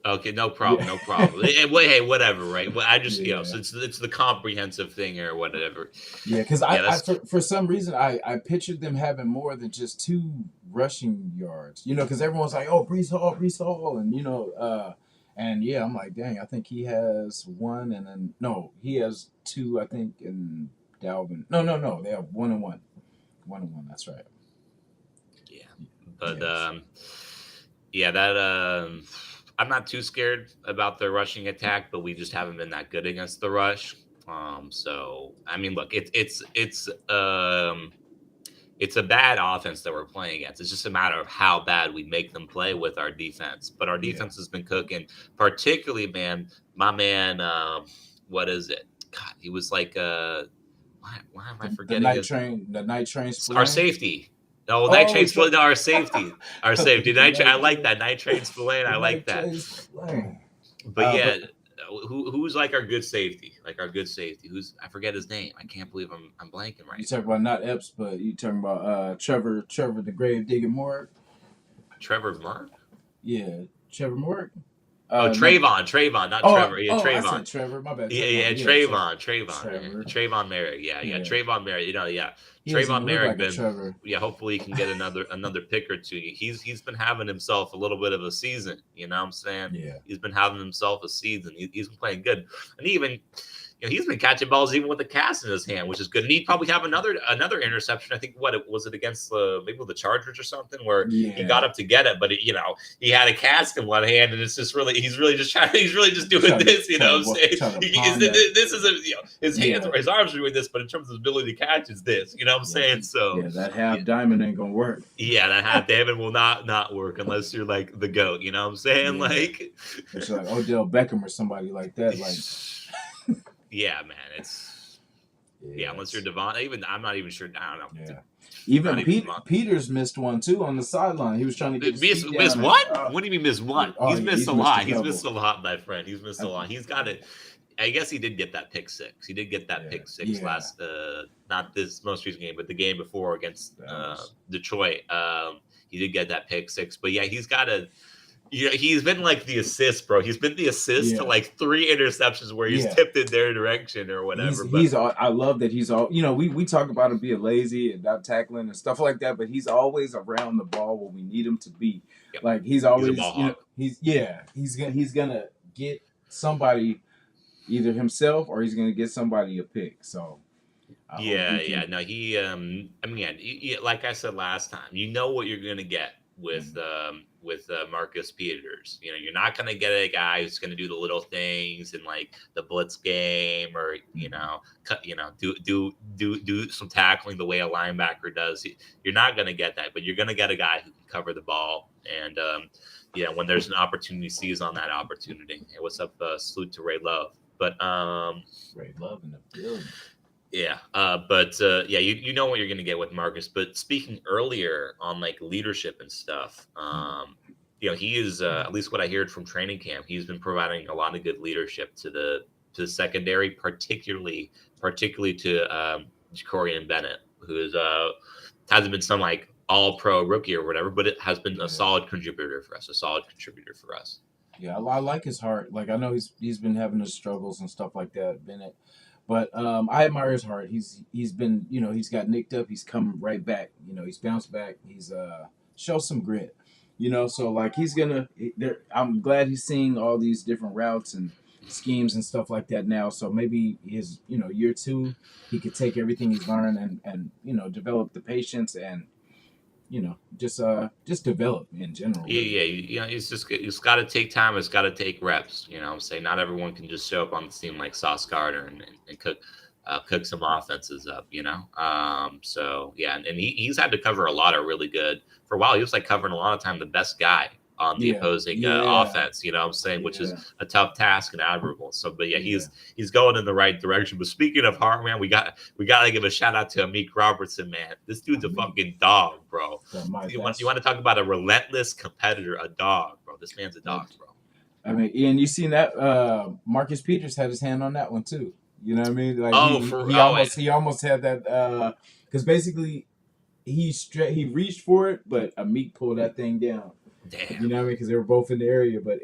Okay, no Yeah. problem, no problem. Hey, whatever, right? Well, I just, Yeah. so it's the comprehensive thing or whatever. Yeah, because Yeah, I that's for some reason I pictured them having more than just 2 rushing yards. Because everyone's like, oh, Brees Hall, and yeah, I'm like, dang, I think he has one, and then no, he has two, I think, and Dalvin. No, no, no, they have 1 and 1, 1 and 1. That's right. yeah. But Yes. yeah, that I'm not too scared about their rushing attack, but we just haven't been that good against the rush. So I mean, look, it's a bad offense that we're playing against. It's just a matter of how bad we make them play with our defense. But our Yeah. defense has been cooking, particularly, man. My man, what is it? God, he was like, why am I The forgetting night his train, the night train our Spillane. safety? No, night Oh, train Spillane. No, our safety, our safety. the I night like train, that night train Spillane. the I like night that. train Spillane. But yeah, But who's like our good safety? Like our good safety? Who's I forget his name. I can't believe I'm blanking you right talk now. about not Epps, but you talking about Trevor the Grave Digger Moore. Trevor Mark? Yeah, Trevor Moore. Oh, No. Trayvon, not Trevor. Yeah, I Trayvon. said Trevor. My bad, Yeah, Trayvon. Yeah, Trayvon, yeah, Trevor. Trayvon Merrick, yeah, Yeah, Trayvon Merrick, yeah, he doesn't Trayvon even look Merrick like a been, Trevor. yeah, hopefully he can get another pick or two. He's been having himself a little bit of a season, you know what I'm saying? Yeah, He's been having himself a season. He's been playing good, and even he's been catching balls even with the cast in his hand, which is good. And he'd probably have another interception. I think what it was it against maybe the Chargers or something where he got yeah. up to get it, but he had a cast in one hand, and it's just really he's really just doing this. You know what I'm saying? Trying to palm that. This is his hands Yeah, or his arms are doing this, but in terms of his ability to catch, is this. You know what I'm yeah, saying? So yeah. That yeah, half diamond ain't gonna work. yeah, that half David will not work unless you're like the goat. You know what I'm saying? Yeah, Like, it's like Odell Beckham or somebody like that. Like, yeah, man, it's. Yeah, unless you're yes, Devon. Even I'm not even sure. I don't know. yeah. Not Even even Devon. Peters missed one too on the sideline. He was trying to get his Miss feet miss down and what? What do you mean miss yeah, what? oh He's yeah, missed he's a missed a lot. He's couple. missed a lot, my friend. He's missed I, a lot. He's got it. I guess he did get that pick six. He did get that yeah, pick six yeah. last, not this most recent game, but the game before against That was Detroit. He did get that pick six. But yeah, he's got a. He's been like the assist, bro. He's been the assist to yeah, like 3 interceptions where he's yeah. tipped in their direction or whatever. But He's all. I love that he's all. We talk about him being lazy and not tackling and stuff like that, but he's always around the ball where we need him to be. yep, Like he's he's a always, ball hawk. he's gonna get somebody either himself or he's gonna get somebody a pick. So I hope Yeah, we yeah. can. No, he. I mean, yeah, like I said last time, you know what you're gonna get with Marcus Peters. You're not gonna get a guy who's gonna do the little things in like the blitz game or cut. Do some tackling the way a linebacker does. You're not gonna get that, but you're gonna get a guy who can cover the ball and. When there's an opportunity, seize on that opportunity. Hey, what's up? Salute to Ray Love. But Ray Love in the building. yeah, yeah, you know what you're gonna get with Marcus. But speaking earlier on like leadership and stuff, he is at least what I heard from training camp. He's been providing a lot of good leadership to the secondary, particularly to Ja'Cory and Bennett, who is hasn't been some like all pro rookie or whatever, but it has been a Yeah. solid contributor for us. A solid contributor for us. Yeah, I like his heart. Like I know he's been having his struggles and stuff like that, Bennett. But I admire his heart. He's been he's got nicked up. He's come right back. He's bounced back. He's show some grit. So like he's gonna. I'm glad he's seeing all these different routes and schemes and stuff like that now. So maybe his year two, he could take everything he's learned and develop the patience and just develop in general. Yeah, Really. yeah, it's got to take time. It's got to take reps. I'm saying not everyone can just show up on the team like Sauce Gardner and cook some offenses up. So yeah, and he's had to cover a lot of really good for a while. He was like covering a lot of time the best guy on the Yeah. opposing Yeah. offense. You know what I'm saying, which is Yeah. a tough task and admirable. So, but yeah, Yeah. he's going in the right direction. But speaking of heart, man, we got to give a shout out to Amik Robertson, man. This dude's a fucking dog, bro. You want to talk about a relentless competitor, a dog, bro. This man's a dog, bro. I mean, and you seen that Marcus Peters had his hand on that one too. You know what I mean? Like he almost had that because basically he reached for it, but Amik pulled that thing down. Damn. You know what I mean? Because they were both in the area, but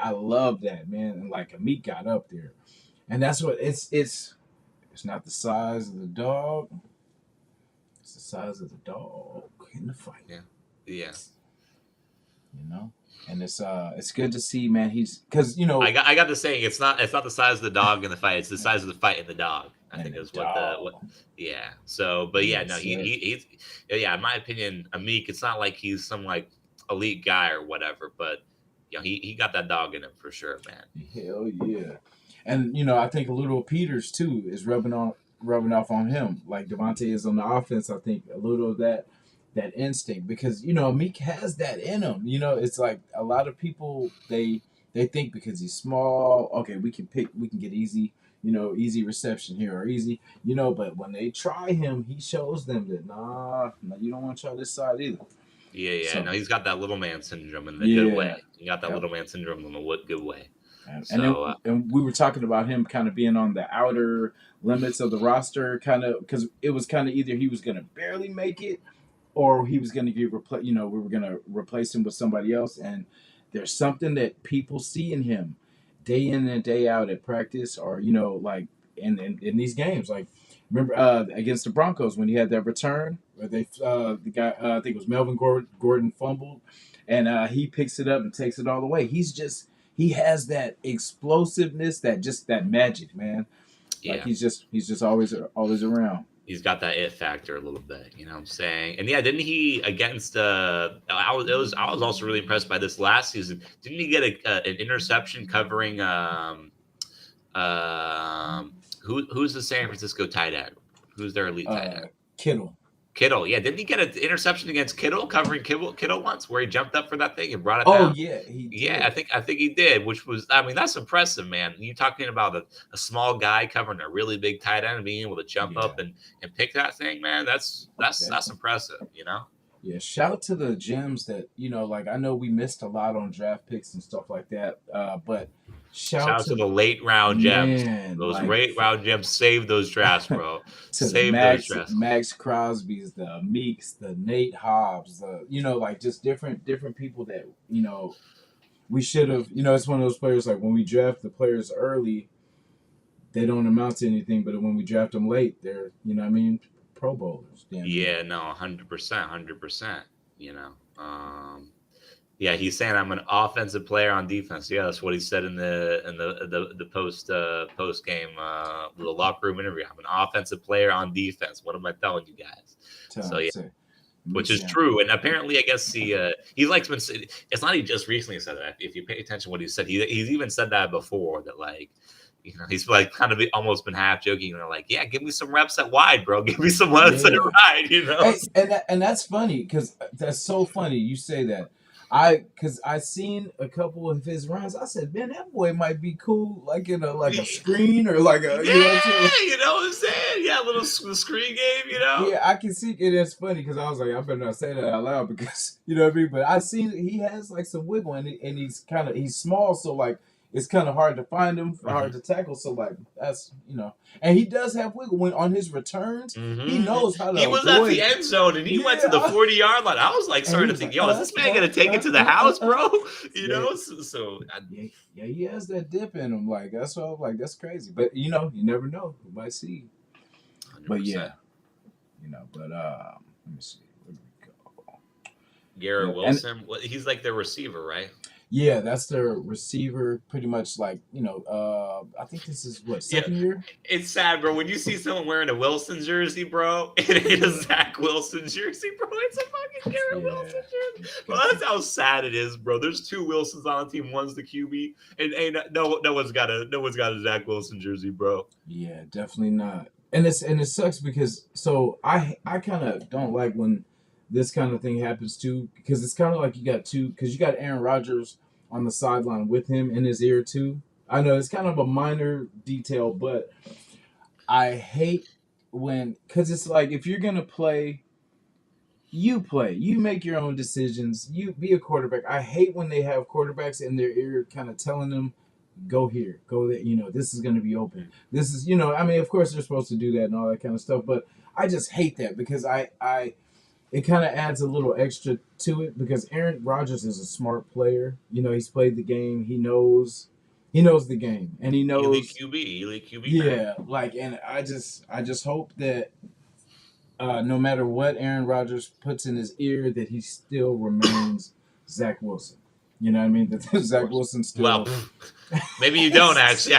I love that, man. And like Amik got up there, and that's what it's not the size of the dog. It's the size of the dog in the fight. Yeah. And it's good to see, man. He's because I got the saying it's not the size of the dog in the fight, it's the size of the fight in the dog. I think is what yeah. So, but yeah, no, he's in my opinion, Amik, it's not like he's some like elite guy or whatever, but he got that dog in him for sure, man. Hell yeah. And I think a little Peters too is rubbing off on him. Like Devontae is on the offense, I think a little of that instinct because Meek has that in him. It's like a lot of people they think because he's small, okay, we can get easy reception here or easy, but when they try him, he shows them that nah, you don't want to try this side either. Yeah. So, no, he's got that little man syndrome in a good way. He got that little man syndrome in a good way. And then So and we were talking about him kind of being on the outer limits of the roster, kind of because it was kind of either he was going to barely make it or he was going to get replaced. You know, we were going to replace him with somebody else. And there's something that people see in him day in and day out at practice, or like in these games. Like remember against the Broncos when he had that return where the guy I think it was Melvin Gordon fumbled, and he picks it up and takes it all the way. He has that explosiveness, that magic, man. Like yeah, he's just always around. he's got that it factor a little bit. You know what I'm saying? And yeah, didn't he against? I was also really impressed by this last season. Didn't he get an interception covering? Who's the San Francisco tight end? Who's their elite tight end? Kittle. Kittle, yeah. Didn't he get an interception against Kittle, covering Kittle once, where he jumped up for that thing and brought it Oh down? yeah, he Yeah, did. I think he did, which was, I mean, that's impressive, man. You talking about a small guy covering a really big tight end and being able to jump Yeah, up and pick that thing, man. That's exactly. impressive, you know. Yeah, shout out to the gems that like I know we missed a lot on draft picks and stuff like that, but shout Shout out out to to the late round gems. man Those like late round gems save those drafts, bro. to the Save those drafts. Max Crosby's, the Meeks, the Nate Hobbs, the like just different people that we should have. It's one of those players like when we draft the players early, they don't amount to anything, but when we draft them late, they're what I mean, Pro Bowlers, damn near. Yeah, no, 100%, 100%. You know, yeah, he's saying I'm an offensive player on defense. Yeah, that's what he said in the post game little locker room interview. I'm an offensive player on defense. What am I telling you guys? Tell So him, yeah, say, which is yeah, true. And apparently, I guess he's like been. It's not he just recently said that. If you pay attention to what he said, he's even said that before. That like. He's like kind of almost been half joking. Like, yeah, give me some reps at wide, bro. Give me some reps at yeah. wide. Hey, and that's funny because that's so funny you say that. Because I seen a couple of his runs. I said, man, that boy might be cool, like in a screen or like a what I'm saying. Yeah, you know what I'm saying? Yeah, a little screen game. Yeah, I can see it. It's funny because I was like, I better not say that out loud because you know what I mean. But I seen he has like some wiggle and he's small, so like it's kind of hard to find him, hard Mm-hmm. to tackle. So like that's and he does have wiggle when on his returns. He Mm-hmm. knows how He to was at the avoid. end zone and he went to the Yeah, 40-yard line. I was like and he starting to was think, like, yo, is this man gonna take it to the house, bro? You yeah, know, so yeah, yeah. He has that dip in him. Like that's what I'm like. That's crazy. But you never know. You might see. But 100%. yeah, But let me see. Where do we go? Garrett Yeah, and Wilson, he's like their receiver, right? yeah, that's their receiver. Pretty much like I think this is what Yeah, second year. it's sad, bro. When you see someone wearing a Wilson jersey, bro, it ain't a Zach Wilson jersey, bro. It's a fucking Garrett Yeah, Wilson jersey. Bro, got that's how sad it is, bro. There's two Wilsons on the team. One's the QB, and ain't no one's got a Zach Wilson jersey, bro. yeah, definitely not. And it sucks because I kind of don't like when this kind of thing happens too because it's kind of like you got two because you got Aaron Rodgers on the sideline with him in his ear too. I know it's kind of a minor detail, but I hate when because it's like if you're gonna play, you make your own decisions, you be a quarterback. I hate when they have quarterbacks in their ear kind of telling them go here, go there. This is going to be open. This is, I mean, of course they're supposed to do that and all that kind of stuff, but I just hate that because it kind of adds a little extra to it because Aaron Rodgers is a smart player. He's played the game. He knows the game and he knows. Elite QB, man. Yeah, like, and I just hope that no matter what Aaron Rodgers puts in his ear, that he still remains Zach Wilson. You know what I mean? That Zach Wilson Well, still. maybe you don't actually.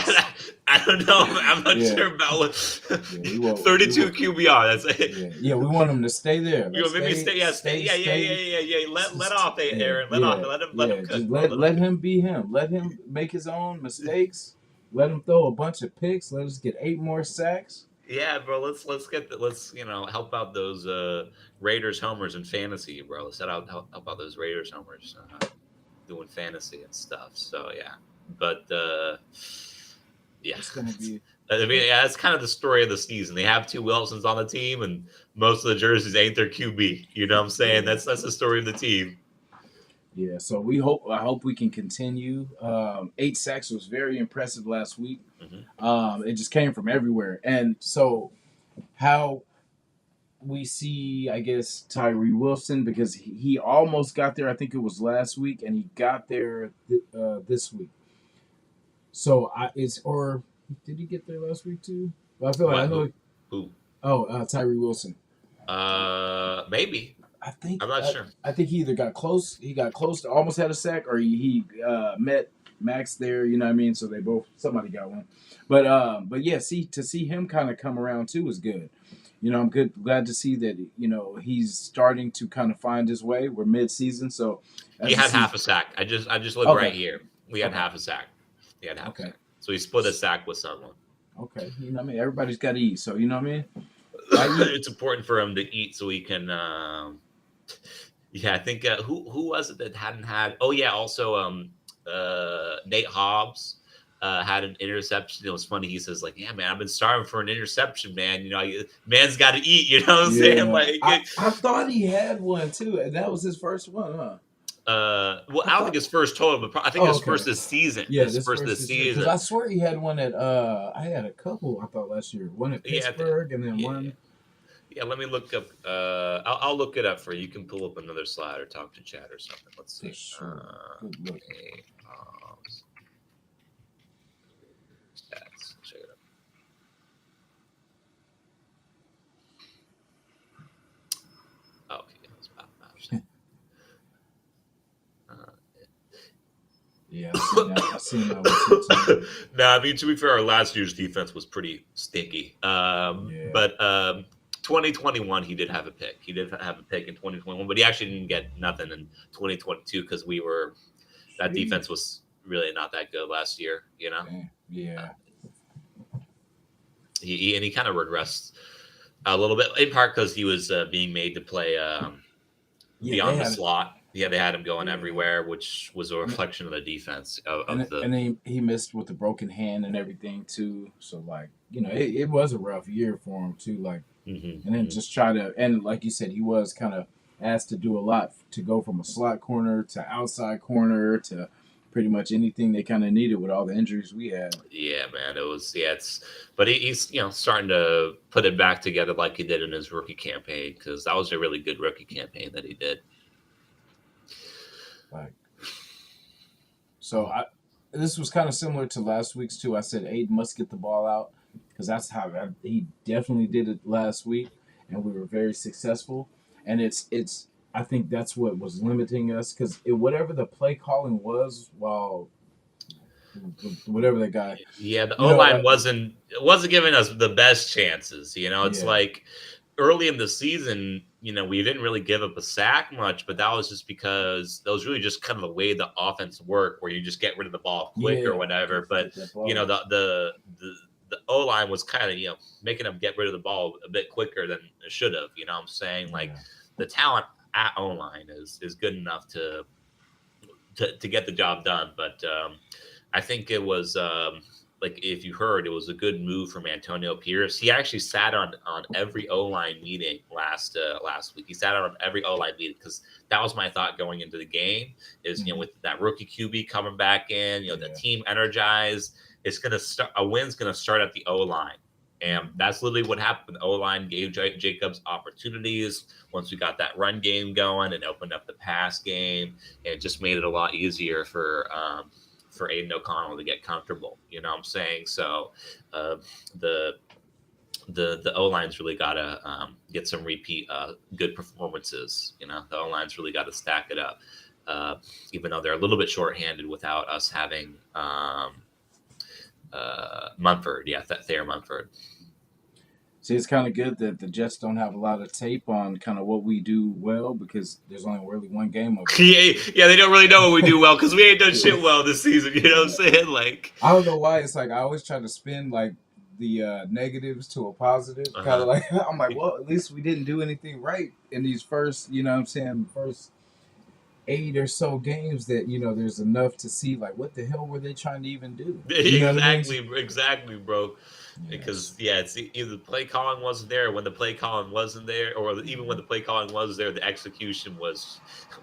I don't know. I'm not Yeah. sure about what Yeah, we won't. 32 QBR. That's it. Yeah, we want him to stay there. You know, maybe stay. Yeah, stay. Yeah. Let off, Aaron. Let off. Let him cook. Just Bro. let him be him. Let him make his own mistakes. Let him throw a bunch of picks. Let us get 8 more sacks. Yeah, bro. Let's help out those Raiders homers in fantasy, bro. Let's help out those Raiders homers doing fantasy and stuff. So yeah, but yeah, It's gonna be. I mean, yeah, that's kind of the story of the season. They have two Wilsons on the team, and most of the jerseys ain't their QB. You know what I'm saying? That's the story of the team. Yeah, so I hope we can continue. 8 sacks was very impressive last week. Hmm. It just came from everywhere, and so how we see, I guess, Tyree Wilson because he almost got there. I think it was last week, and he got there this week. So I it's or did he get there last week too? Well, I feel like I What? know. Who? Oh, Tyree Wilson. Maybe. I think I'm not sure. I think he either got close. He got close to almost had a sack, or he met Max there. You know what I mean? So they both somebody got one. But yeah, see to see him kind of come around too is good. You know, I'm glad to see that. You know, he's starting to kind of find his way. We're mid season, so He as the had season. half a sack. I just looked Okay, right here. We had okay, half a sack. He had half a okay, sack. So he split a sack with someone. okay. You know what I mean? Everybody's got to eat, so you know what I mean. I eat. It's important for him to eat so he can. Yeah, I think who was it that hadn't had? Oh yeah, also Nate Hobbs had an interception. It was funny. He says like, "Yeah, man, I've been starving for an interception, man. You know, man's got to eat." You know what I'm saying? Yeah, Like, I thought he had one too, and that was his first one, huh? well, I I don't think thought. his first total, but I think Oh, his okay. first this season. Yeah, His this first first this this year because season. I swear he had one at I had a couple I thought last year. One at Yeah, Pittsburgh and then yeah. one. Yeah, let me look up. I'll look it up for you. You can pull up another slide or talk to chat or something. Let's For see. sure. Good look. Nate Hobbs stats. Check it out. Oh, okay, that's about match. Yeah, I seen that. I seen that one too. No, I mean to be fair, our last year's defense was pretty stinky. Yeah. But 2021, he did have a pick. He did have a pick in 2021, but he actually didn't get nothing in 2022 because that Sheesh. defense was really not that good last year. You know, Damn. uh, Yeah. he kind of regressed a little bit in part because he was being made to play Yeah, they beyond the had. slot. Yeah, they had him going Yeah. everywhere, which was a And reflection of the defense of and the. and he missed with the broken hand and everything too. So like it was a rough year for him too. Like Mhm, and then mhm. just try to and like you said, he was kind of asked to do a lot to go from a slot corner to outside corner to pretty much anything they kind of needed with all the injuries we had. Yeah, man, it was yeah. It's but he's starting to put it back together like he did in his rookie campaign because that was a really good rookie campaign that he did. Like so, this was kind of similar to last week's too. I said Aiden must get the ball out because that's how he definitely did it last week, and we were very successful. And it's I think that's what was limiting us because whatever the play calling was, while whatever that guy, Yeah, the you O know, line wasn't giving us the best chances. It's yeah, like early in the season, we didn't really give up a sack much, but that was just because that was really just kind of the way the offense worked, where you just get rid of the ball quick or yeah, whatever. just But get that you know, ball. the O line was kind of making them get rid of the ball a bit quicker than it should have. You know what I'm saying? Like Yeah, the talent at O line is good enough to get the job done. But I think it was like if you heard, it was a good move from Antonio Pierce. He actually sat on every O line meeting last week. He sat on every O line meeting because that was my thought going into the game. Is mm-hmm. with that rookie QB coming back in, the Yeah, team energized. It's gonna start. A win's gonna start at the O line. And mm-hmm. that's literally what happened. O line gave Jacobs opportunities. Once we got that run game going and opened up the pass game, it just made it a lot easier for Aiden O'Connell to get comfortable. You know what I'm saying? So uh, the the O line's really got to get some repeat good performances. The O line's really got to stack it up, uh, even though they're a little bit shorthanded without us having Munford. Yeah, Thayer Munford. See, it's kind of good that the Jets don't have a lot of tape on kind of what we do well because there's only really one game of Yeah, they don't really know what we do well because we ain't done it. shit well this season. You know what I'm saying? Like, I don't know why. It's like I always try to spin like the negatives to a positive. uh Kind of huh. like I'm like, well, at least we didn't do anything right in these first, what I'm saying, first 8 or so games that there's enough to see like what the hell were they trying to even do? You know what I mean? Exactly, exactly, bro. because Yes. it's either the play calling wasn't there, or when the play calling wasn't there, or even when Mhm. the play calling was there, the execution was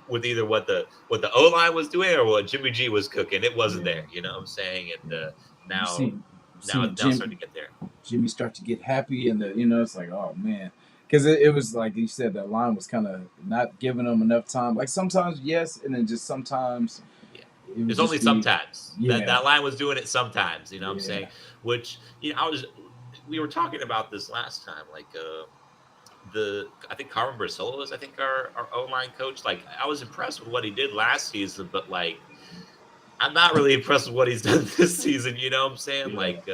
with either what the O line was doing or what Jimmy G was cooking. It wasn't Yeah. there. You know what I'm saying? And Yeah. You now see, now seeing now it's starting to get there. Jimmy start to get happy, and it's like, oh man, because it was like you said, that line was kind of not giving him enough time. Like sometimes yes, and then just sometimes Yeah. it would There's only just be, sometimes that yeah, that line was doing it sometimes. You know what I'm yeah, saying? Which we were talking about this last time. Like I think Carmen Brasolo is, I think, our O line coach. Like I was impressed with what he did last season, but like I'm not really impressed with what he's done this season. You know what I'm saying? yeah, Like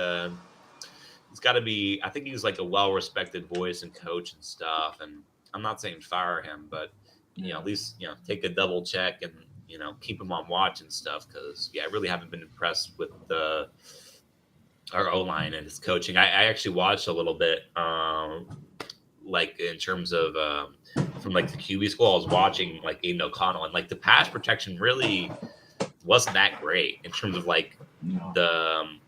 he's got to be. I think he's like a well respected voice and coach and stuff. And I'm not saying fire him, but yeah, at least take a double check and keep him on watch and stuff. Because I really haven't been impressed with our O line and his coaching. I actually watched a little bit. Like in terms of from like the QB school, I was watching like Aiden O'Connell, and like the pass protection really wasn't that great in terms of no, the um,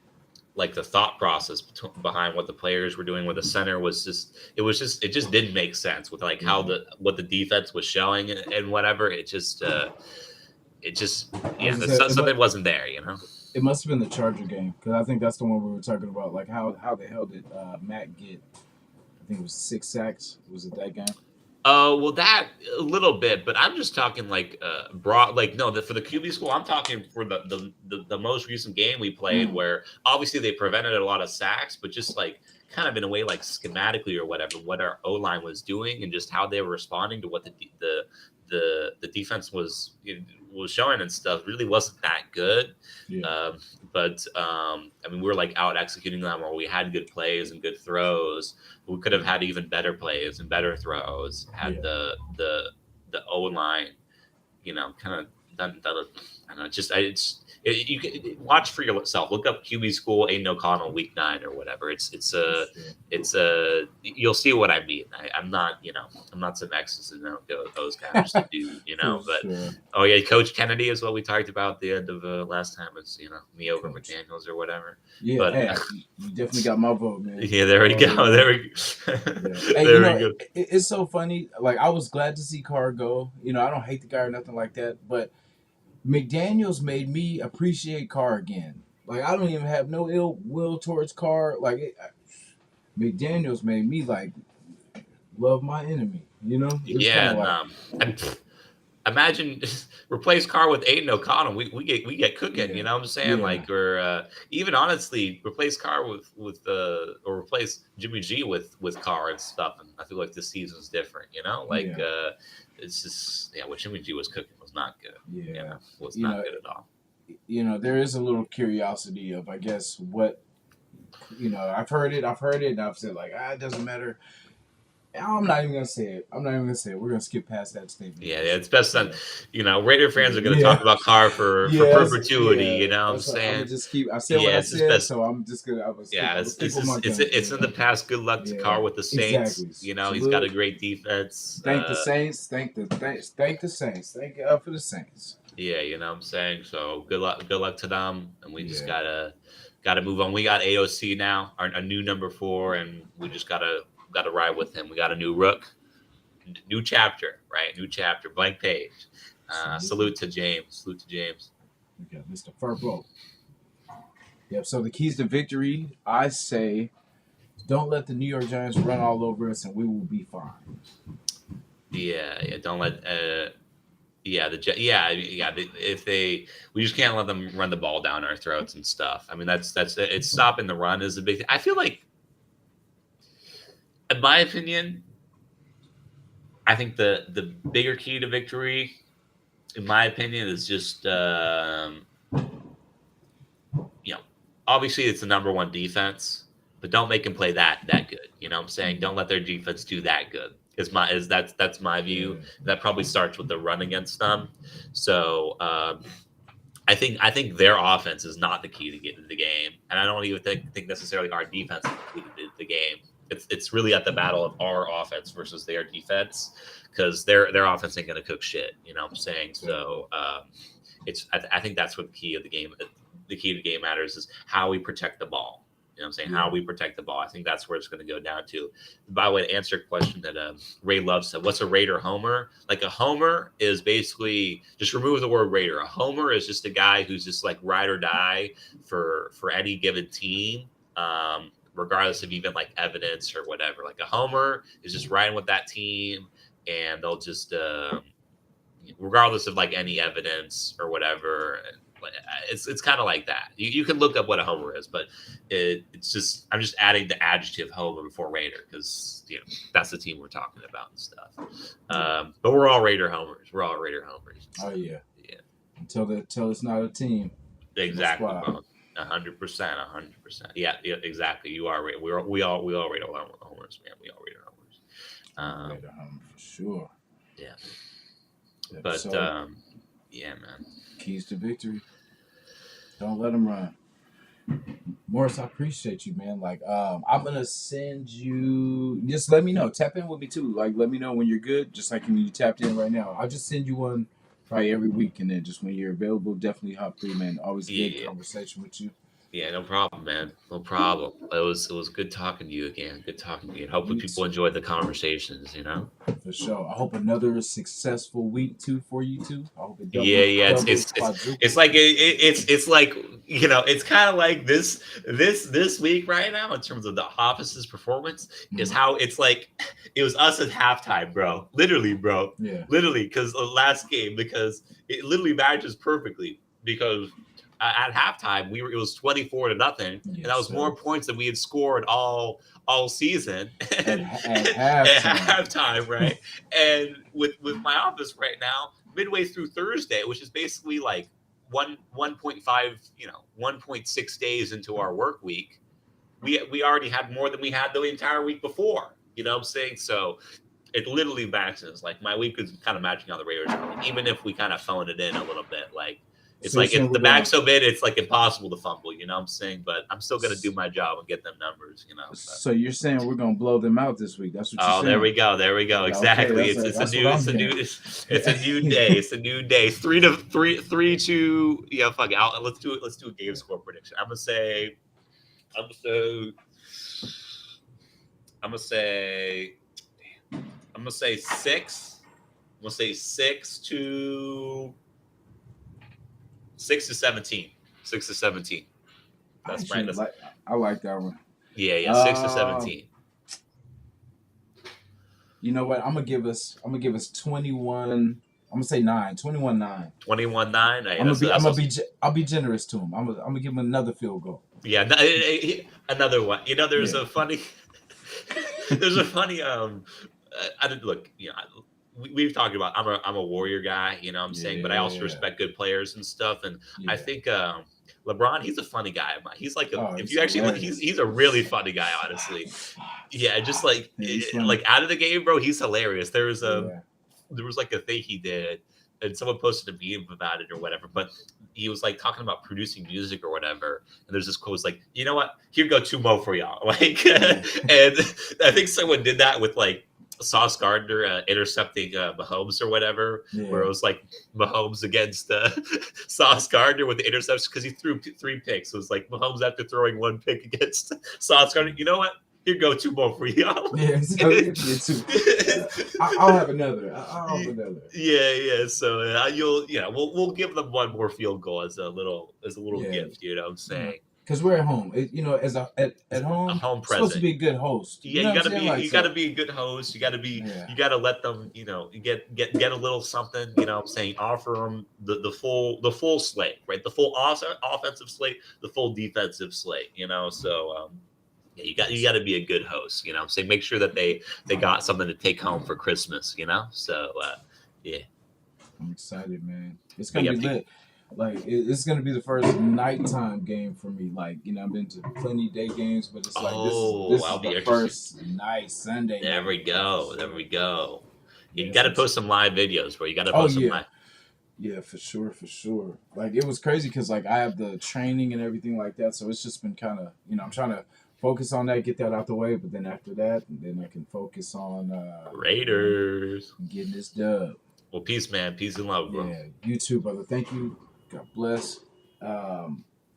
like the thought process behind what the players were doing. Where the center was it just didn't make sense with like how yeah. what the defense was showing and whatever. It just I was the, gonna say something wasn't there. it must have been the Charger game because I think that's the one we were talking about. Like how the hell did Matt get? I think it was 6 sacks. Was it that game? Oh, well, that a little bit, but I'm just talking like broad, like no, for the QB school, I'm talking for the most recent game we played, Mm. where obviously they prevented a lot of sacks, but just like kind of in a way like schematically or whatever, what our O line was doing and just how they were responding to what the defense was showing and stuff really wasn't that good. Yeah, Um, but I mean, we were like out executing them, or we had good plays and good throws. We could have had even better plays and better throws had yeah. the O line, kind of done. I don't know. You can watch for yourself. Look up QB school Aiden O'Connell week 9 or whatever. For sure. It's a you'll see what I mean. I'm not I'm not some X's and O's guy. I'm just a dude, For But sure. oh yeah, Coach Kennedy is what we talked about at the end of last time. It's me over Coach. McDaniels or whatever. Yeah, But hey, you definitely got my vote, man. yeah, there we Already go. know. There we Yeah. go. Hey, There we go. it's so funny. Like I was glad to see Carr go. I don't hate the guy or nothing like that, but McDaniels made me appreciate Carr again. Like I don't even have no ill will towards Carr. Like McDaniels made me like love my enemy. It was kind Yeah, of and like, imagine replace Carr with Aiden O'Connell. We get cooking. yeah, You know what I'm saying? yeah, Like, or even honestly, replace Carr with or replace Jimmy G with Carr and stuff. And I feel like this season's different. yeah, It's just what Jimmy G was cooking was not good. yeah. Was You not know, good at all. there is a little curiosity of, I guess, what I've heard it, and I've said like, it doesn't matter. I'm not even gonna say it. We're gonna skip past that statement. Yeah, it's best Yeah, on. Raider fans are going to yeah, talk about Carr for yeah, perpetuity. yeah. You know what I'm That's what I'm gonna saying? just keep. I said what Yeah, I it's just said, best. so I'm just gonna. I'm gonna stick. Yeah, I'm gonna stick with my guns. it's in the past. Good luck to Yeah, Carr with the Saints. exactly. He's got a Salute. great defense. Thank the Saints. Thank the Saints. Thank God for the Saints. Yeah, you know what I'm saying. So good luck to them, and we just Yeah, gotta move on. We got AOC now, a new number 4, and we just gotta ride with him. We got a new rook, new chapter, right? New chapter, blank page. absolutely. Salute to James. Salute to James. We got Mr. Furbo. Yep. So the keys to victory, I say, don't let the New York Giants run all over us, and we will be fine. Yeah. Don't let. Yeah, if we just can't let them run the ball down our throats and stuff. I mean, that's it's stopping the run is a big thing. I feel like, in my opinion, I think the bigger key to victory, in my opinion, is just obviously it's the number 1 defense, but don't make them play that good. You know what I'm saying? Don't let their defense do that good. That's my view. Yeah. That probably starts with the run against them. So I think their offense is not the key to get into the game, and I don't even think necessarily our defense is the key to the game. It's really at the battle of our offense versus their defense, because their offense ain't gonna cook shit. You know what I'm saying? So I think that's what the key of the game. The key to the game matters is how we protect the ball. You know what I'm saying? Yeah. How we protect the ball. I think that's where it's going to go down to. By the way, to answer a question that Ray Love said, what's a Raider homer? Like a homer is basically, just remove the word Raider. A homer is just a guy who's just like ride or die for any given team, regardless of even like evidence or whatever. Like a homer is just riding with that team, and they'll just regardless of like any evidence or whatever. It's kind of like that. You can look up what a homer is, but it's just, I'm just adding the adjective homer before Raider because that's the team we're talking about and stuff. But we're all Raider homers. We're all Raider homers. Oh yeah. Yeah. Until it's not a team. Exactly, bro. 100%, 100%. Yeah, exactly. You are right. We all Raider homers, man. We all Raider homers. Raider homer for sure. Yeah. Yeah, But so, yeah, man. Keys to victory. Don't let them run. Morris, I appreciate you, man. Like, I'm gonna send you. Just let me know. Tap in with me too. Like, let me know when you're good. Just like when you tapped in right now. I'll just send you one probably every week, and then just when you're available, definitely hop through, man. Always good conversation with you. Yeah, no problem, man. No problem. It was good talking to you again. Good talking to you. And hopefully people enjoyed the conversations, For sure. I hope another successful week too for you too. I hope it doubles. It's like it's like it's kind of like this week right now in terms of the office's performance is how it's like it was us at halftime, bro. Literally, bro. Yeah. Literally, because the last game, because it literally matches perfectly because. At halftime, it was 24-0, and that was more points than we had scored all season at halftime, right? And with my office right now, midway through Thursday, which is basically like 1.5, 1.6 days into our work week, we already had more than we had the entire week before. You know what I'm saying? So it literally matches. Like my week is kind of matching how the Raiders are, even if we kind of phoned it in a little bit, like. It's so like if the back's so big, it's like impossible to fumble, you know what I'm saying? But I'm still going to do my job and get them numbers, But. So you're saying we're going to blow them out this week? That's what you're saying? Oh, there we go. Exactly. Okay, it's a new day. It's a new day. 3-2. Yeah, fuck it. Let's do it. Let's do a game score prediction. I'm gonna say 6. I'm gonna say 6-17. 6-17. That's right. I like that one. Yeah. 6-17. You know what? I'm gonna give us 21. I'm gonna say 9. 21-9. 21-9. I'll be generous to him. I'm gonna give him another field goal. Yeah, another one. There's a funny. There's a funny. I didn't look. We've talked about I'm a Warrior guy, you know what I'm saying, but I also respect good players and stuff. And I think LeBron, he's a funny guy. He's like if you actually look, he's a really funny guy, honestly. Yeah, just like out of the game, bro, he's hilarious. There was like a thing he did, and someone posted a meme about it or whatever. But he was like talking about producing music or whatever. And there's this quote like, you know what? Here go 2 more for y'all. Like, and I think someone did that with like. Sauce Gardner intercepting Mahomes or whatever, where it was like Mahomes against Sauce Gardner with the interception because he threw 3 picks. So it was like Mahomes after throwing 1 pick against Sauce Gardner. You know what? Here go 2 more for y'all. Yeah, so I'll have another. Yeah. So we'll give them 1 more field goal as a little gift. You know what I'm saying? Because we're at home, at home, a home present. Supposed to be a good host. Yeah, you gotta be a good host. You gotta let them, get a little something. You know what I'm saying? Offer them the full slate, right? The full offensive slate, the full defensive slate. So you got to be a good host. You know what I'm saying? Make sure that they got something to take home for Christmas. So yeah. I'm excited, man. It's gonna be lit. Like it's gonna be the first nighttime game for me. Like I've been to plenty day games, but it's like this is the first night Sunday. There we go. You got to post some live videos, bro. You got to post some live. Yeah, for sure. Like it was crazy because like I have the training and everything like that, so it's just been kind of I'm trying to focus on that, get that out the way, but then after that, then I can focus on Raiders getting this dub. Well, peace, man. Peace and love, bro. Yeah, you too, brother. Thank you. God bless.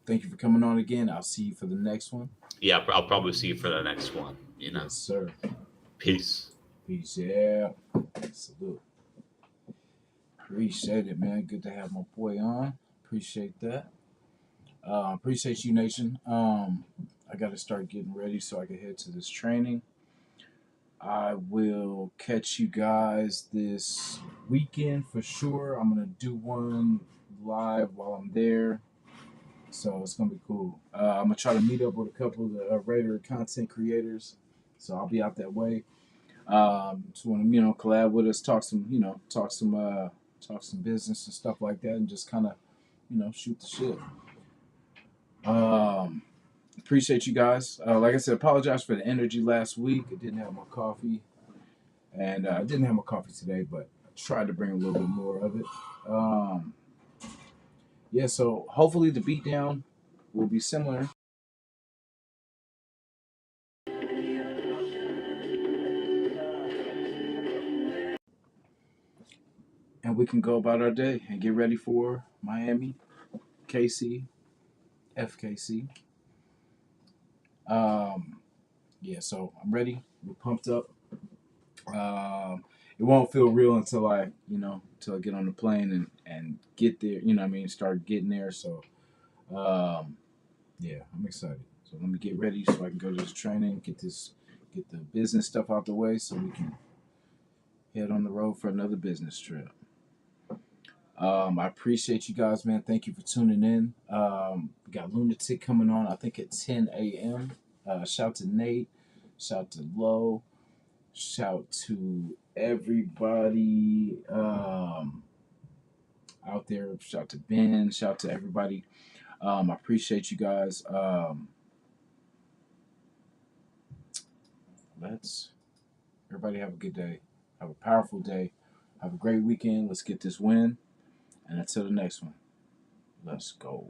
thank you for coming on again. I'll see you for the next one. Yeah, I'll probably see you for the next one. Yes, sir. Peace. Peace. Yeah. Salute. Appreciate it, man. Good to have my boy on. Appreciate that. Appreciate you, Nation. I got to start getting ready so I can head to this training. I will catch you guys this weekend for sure. I'm going to do one live while I'm there. So it's going to be cool. I'm going to try to meet up with a couple of the Raider content creators. So I'll be out that way. Just want to, collab with us, talk some business and stuff like that, and just kind of, shoot the shit. Appreciate you guys. Like I said, apologize for the energy last week. I didn't have my coffee, and I didn't have my coffee today, but I tried to bring a little bit more of it. Yeah, so hopefully the beatdown will be similar. And we can go about our day and get ready for Miami, KC, FKC. Yeah, so I'm ready. We're pumped up. It won't feel real until I get on the plane and get there. Start getting there. So, yeah, I'm excited. So let me get ready so I can go to this training, get the business stuff out the way, so we can head on the road for another business trip. I appreciate you guys, man. Thank you for tuning in. We got Lunatic coming on, I think at 10 a.m. Shout to Nate. Shout to Lo. Shout to everybody out there. Shout to Ben. Shout to everybody. I appreciate you guys. Everybody have a good day. Have a powerful day. Have a great weekend. Let's get this win. And until the next one, let's go.